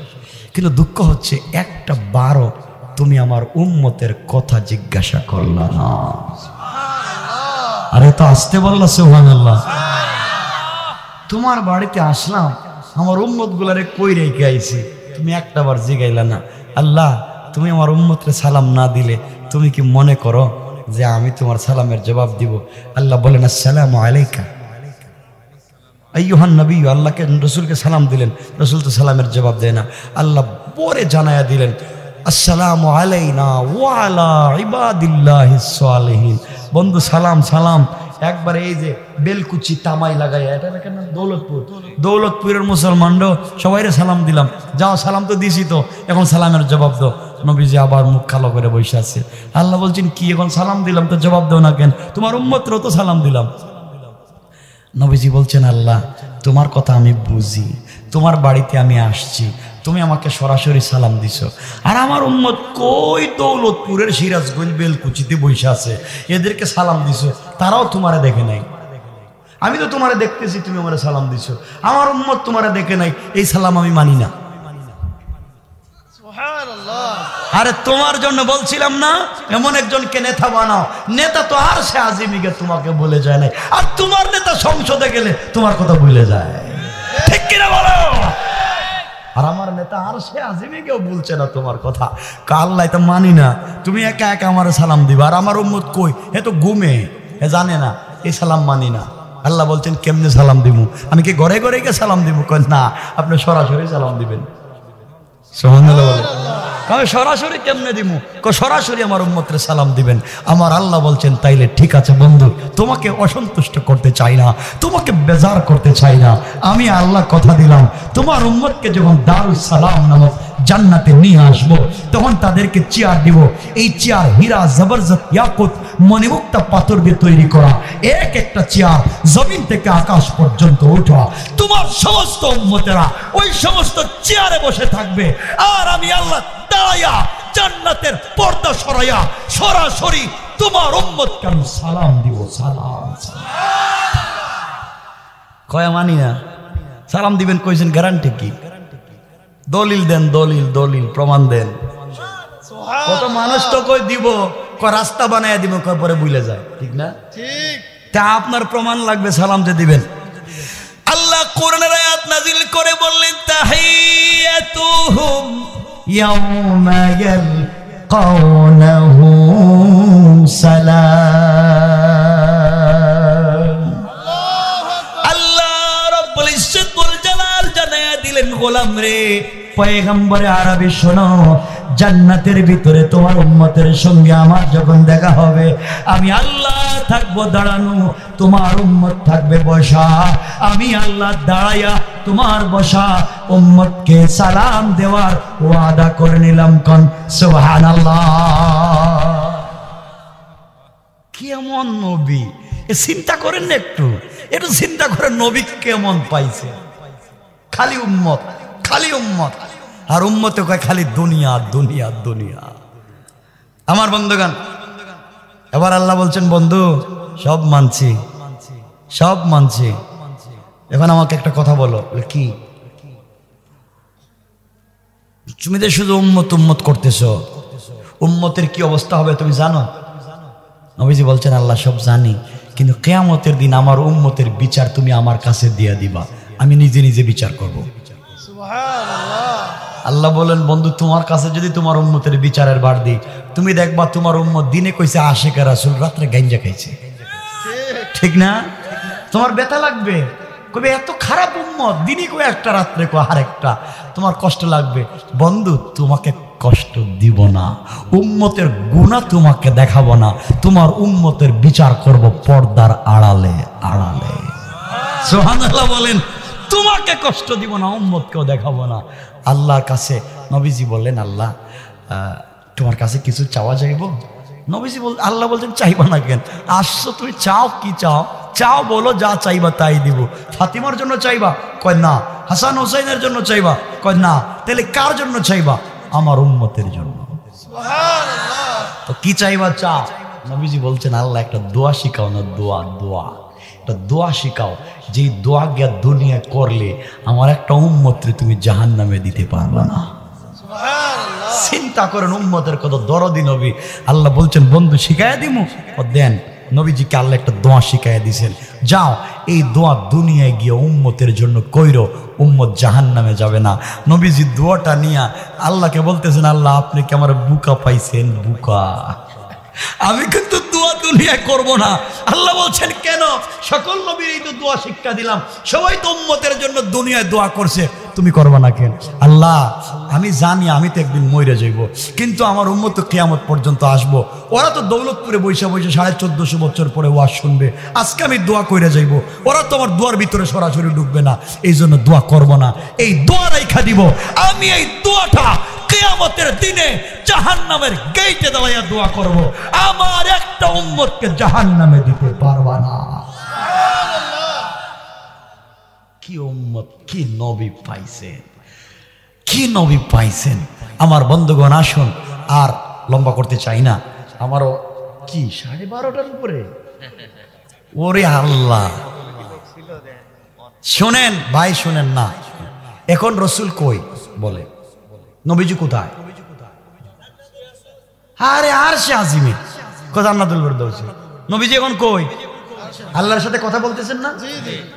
কিন্তু দুঃখ হচ্ছে একটা বারও তুমি আমার উম্মতের কথা জিজ্ঞাসা করলা না। আরে তো আসতে বললা সুবহানাল্লাহ। তোমার বাড়িতে আসলাম, আমার উম্মত গুলারে কই রেখে আইছি, তুমি একটা বার জিগাইলা না। আল্লাহ তুমি আমার উম্মতরে সালাম না দিলে তুমি কি মনে করো যে আমি তোমার সালামের জবাব দিব? আল্লাহ বলেন, আসসালামু আলাইকা আইয়ুহান নবী। আল্লাহকে রসুলকে সালাম দিলেন, রসুল তো সালামের জবাব দেয় না। আল্লাহ পরে জানায়া দিলেন, আসসালামু আলাইনা ওয়া আলা ইবাদিল্লাহিস সালিহিন। বন্ধু সালাম সালাম একবার এই যে বেলকুচি তামাই লাগাই, এটা কেন দৌলতপুর, দৌলতপুরের মুসলমানরা সবাইরে সালাম দিলাম, যাও সালাম তো দিছি, তো এখন সালামের জবাব দাও। নবীজি আবার মুখ কালো করে বসে আছে। আল্লাহ বলছেন, কি এখন সালাম দিলাম তো জবাব দাও না কেন? তোমার উম্মতরও তো সালাম দিলাম। নবীজি বলছেন, আল্লাহ তোমার কথা আমি বুঝি, তোমার বাড়িতে আমি আসছি, তুমি আমাকে সরাসরি সালাম দিছো, আর আমার উম্মত কই দৌলতপুরের সিরাজগঞ্জ বেলকুচিতে বসে আছে, এদেরকে সালাম দিছো, তারাও তোমারে দেখে নাই। আমি তো তোমারে দেখতেছি, তুমি আমারে সালাম দিছো, আমার উম্মত তোমারে দেখে নাই, এই সালাম আমি মানি না। আরে তোমার জন্য বলছিলাম না এমন একজনকে নেতা বানাও, নেতা তো আর সে আজিমিকে তোমাকে বলে যায় না, আর তোমার নেতা সংসদে গেলে তোমার কথা ভুলে যায়, ঠিক কিনা বলো? আর আমার নেতা আর সে আজিমিকেও বলছে না তোমার কথা। আল্লাহ তো মানি না, তুমি একা একা আমার সালাম দিবা, আর আমার উম্মত কই, হে তো ঘুমে, হে জানে না, এই সালাম মানি না। আল্লাহ বলছেন, কেমনে সালাম দিব? আমি কি ঘরে ঘরে গিয়ে সালাম দিব? না, আপনি সরাসরি সালাম দিবেন। সুবহানাল্লাহ বলে, আমি সরাসরি কেমনে দিব? সরাসরি আমার উম্মতরে সালাম দিবেন। আমার আল্লাহ বলছেন, তাইলে ঠিক আছে বন্ধু, তোমাকে অসন্তুষ্ট করতে চাই না, তোমাকে বেজার করতে চাই না। আমি আল্লাহ কথা দিলাম, তোমার উম্মতকে যখন দারুস সালাম নামক জান্নাতে নিয়ে আসবো, তখন তাদেরকে চেয়ার দিব। এই চেয়ার হীরা, জবরদস্ত, ইয়াকুত, মণিমুক্তা পাথর দিয়ে তৈরি করা, এক একটা চেয়ার জমিন থেকে আকাশ পর্যন্ত উঠা। তোমার সমস্ত উম্মতেরা ওই সমস্ত চেয়ারে বসে থাকবে, আর আমি আল্লাহ দাঁড়াইয়া জান্নাতের পর্দা সরাইয়া সরাসরি তোমার উম্মতকে আমি সালাম দিব। সালাম কয়া মানি না, সালাম দিবেন কইছেন, গ্যারান্টি কি? দলিল দেন, দলিল দলিল প্রমাণ দেন। কত মানুষ তো কই দিব, রাস্তা বানায় দিব, পরে ভুলে যায়, ঠিক না? ঠিক। তা আপনার প্রমাণ লাগবে, সালাম যে দিবেন। আল্লাহ কোরআনের আয়াত নাজিল করে বললেন, তাহিয়াতুহুম ইয়াউমা ইয়ালকাউনাহু সালাম। আল্লাহ রাব্বুল ইজ্জত ওয়াল জালাল জানায়া দিলেন, গোলাম রে, পয়গম্বরে আরবি শোনো, জান্নাতের ভিতরে তোমার উম্মতের সঙ্গে আমার যখন দেখা হবে, আমি আল্লাহ থাকবো দাঁড়ানো, তোমার উম্মত থাকবে বসা। আমি আল্লাহ দাঁড়াইয়া তোমার বসা উম্মতকে সালাম দেওয়ার ওয়াদা করে নিলাম। কোন সুবহানাল্লাহ। কেমন নবী, চিন্তা করেন না, একটু একটু চিন্তা করেন, নবী কেমন পাইছে। খালি উম্মত, খালি উম্মত, আর উম্মতে কয় খালি দুনিয়া দুনিয়া দুনিয়া। আমার বন্ধুগণ, এবার আল্লাহ বলছেন, বন্ধু সব মানছি, সব মানছি, এখন আমাকে একটা কথা বলো। কি? তুমি তো শুধু উম্মত উম্মত করতেছো, উম্মতের কি অবস্থা হবে তুমি জানো? নবীজি বলছেন, আল্লাহ সব জানি, কিন্তু কিয়ামতের দিন আমার উম্মতের বিচার তুমি আমার কাছে দিয়ে দিবা, আমি নিজে নিজে বিচার করব। আল্লাহ বলেন, বন্ধু তোমার কাছে যদি তোমার উম্মতের বিচারের ভার দিই, তুমি দেখবা তোমার উম্মত দিনে কইছে আশিকের রাসূল, রাত্রে গাঞ্জা খাইছে, ঠিক না? তোমার ব্যথা লাগবে, কবে এত খারাপ উম্মত, দিনই কয়ে একটা, রাত্রে কয়ে আরেকটা, তোমার কষ্ট লাগবে। বন্ধু, তোমাকে কষ্ট দিব না, উম্মতের গুনাহ তোমাকে দেখাবো না, তোমার উম্মতের বিচার করব পর্দার আড়ালে আড়ালে। সুবহানাল্লাহ বলেন। তোমাকে কষ্ট দিব না, উম্মতকেও দেখাবো না। আল্লাহর কাছে নবীজি বললেন, আল্লাহ তোমার কাছে কিছু চাওয়া যাইব? নবীজি আল্লাহ বলছেন, চাইবা না কেন? আসছো তুমি, চাও কি চাও? চাও, বলো, যা চাইবা তাই দিব। ফাতিমার জন্য চাইবা? কয় না। হাসান হোসেনের জন্য চাইবা? কয় না। তাহলে কার জন্য চাইবা? আমার উম্মতের জন্য। তো কি চাইবা? চাও। নবীজি বলছেন, আল্লাহ একটা দোয়া শিখাও না, দোয়া, দোয়া, একটা দোয়া শিখাও, যে দোয়া গিয়া দুনিয়া করলে আমার একটা উম্মতরে তুমি জাহান্নামে দিতে পারবা না। চিন্তা করেন, উম্মতের কত দরদি নবী। আল্লাহ বলছেন, বন্ধু শিখাইয়া দিমু? ও দেন। নবীজিকে আল্লাহ একটা দোয়া শিখাইয়া দিয়েছেন, যাও এই দোয়া দুনিয়ায় গিয়ে উম্মতের জন্য কইরো, উম্মত জাহান্নামে যাবে না। নবীজি দোয়াটা নিয়ে আল্লাহকে বলতেছেন, আল্লাহ আপনি কি আমার বুকা পাইছেন? বুকা, আমি কিন্তু দোয়া দুনিয়ায় করব না। আল্লাহ বলছেন, কেন? সকল নবীরই তো দোয়া শিক্ষা দিলাম, সবাই তো উম্মতের জন্য দুনিয়ায় দোয়া করছে, তুমি করবা না কেন? আল্লাহ আমি জানি আমি তো একদিন মরে যাইব, কিন্তু আমার উম্মত তো কিয়ামত পর্যন্ত আসবো, ওরা তো দৌলতপুরে বৈশা বৈশা 1450 বছর পরে ওয়াজ শুনবে, আজকে আমি দোয়া কইরা যাইব, ওরা তো আমার দোয়ার ভিতরে সরাসরি ঢুকবে না, এই জন্য দোয়া করব না। এই দোয়া রাইখা দিব, আমি এই দোয়াটা কিয়ামতের দিনে জাহান্নামের গেটে দাঁড়াইয়া দোয়া করব, আমার একটা উম্মতকে জাহান্নামে দিতে পারবা না। কি উম্মত, কি নবী পাইছেন, কি নবী পাইছেন। আমার বন্ধুগণ, আসুন আর লম্বা করতে চাই না, আমারও কি 12:30 উপরে। ওরে আল্লাহ, শোনেন ভাই, শোনেন না, এখন রসুল কই বলে? নবীজি কোথায়? আরে আরশে আজিমে, কথা জান্নাতুল ফেরদাউস। নবীজি এখন কই? আল্লাহর সাথে কথা বলতেছেন না?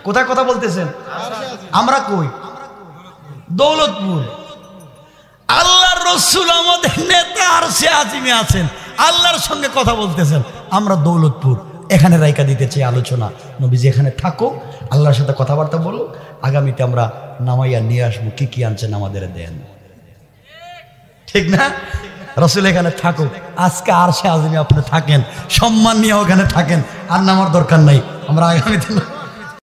কোথায় কথা বলতেছেন? আমরা কই? দৌলতপুর। আল্লাহর রাসূল আমাদের নেতা আরশে আজিমে আছেন, আল্লাহর সঙ্গে কথা বলতেছেন, আমরা দৌলতপুর। এখানে রাইকা দিতে চাই আলোচনা। নবীজি এখানে থাকো, আল্লাহর সাথে কথাবার্তা বলো, আগামীতে আমরা নামাইয়া নিয়ে আসবো, কি কি আনছেন আমাদের দেন, ঠিক না? রাসূল এখানে থাকুক, আজকে আরশে আজিমে আপনি থাকেন, সম্মান নিয়ে ওখানে থাকেন, আর নামার দরকার নাই, আমরা আগামীতে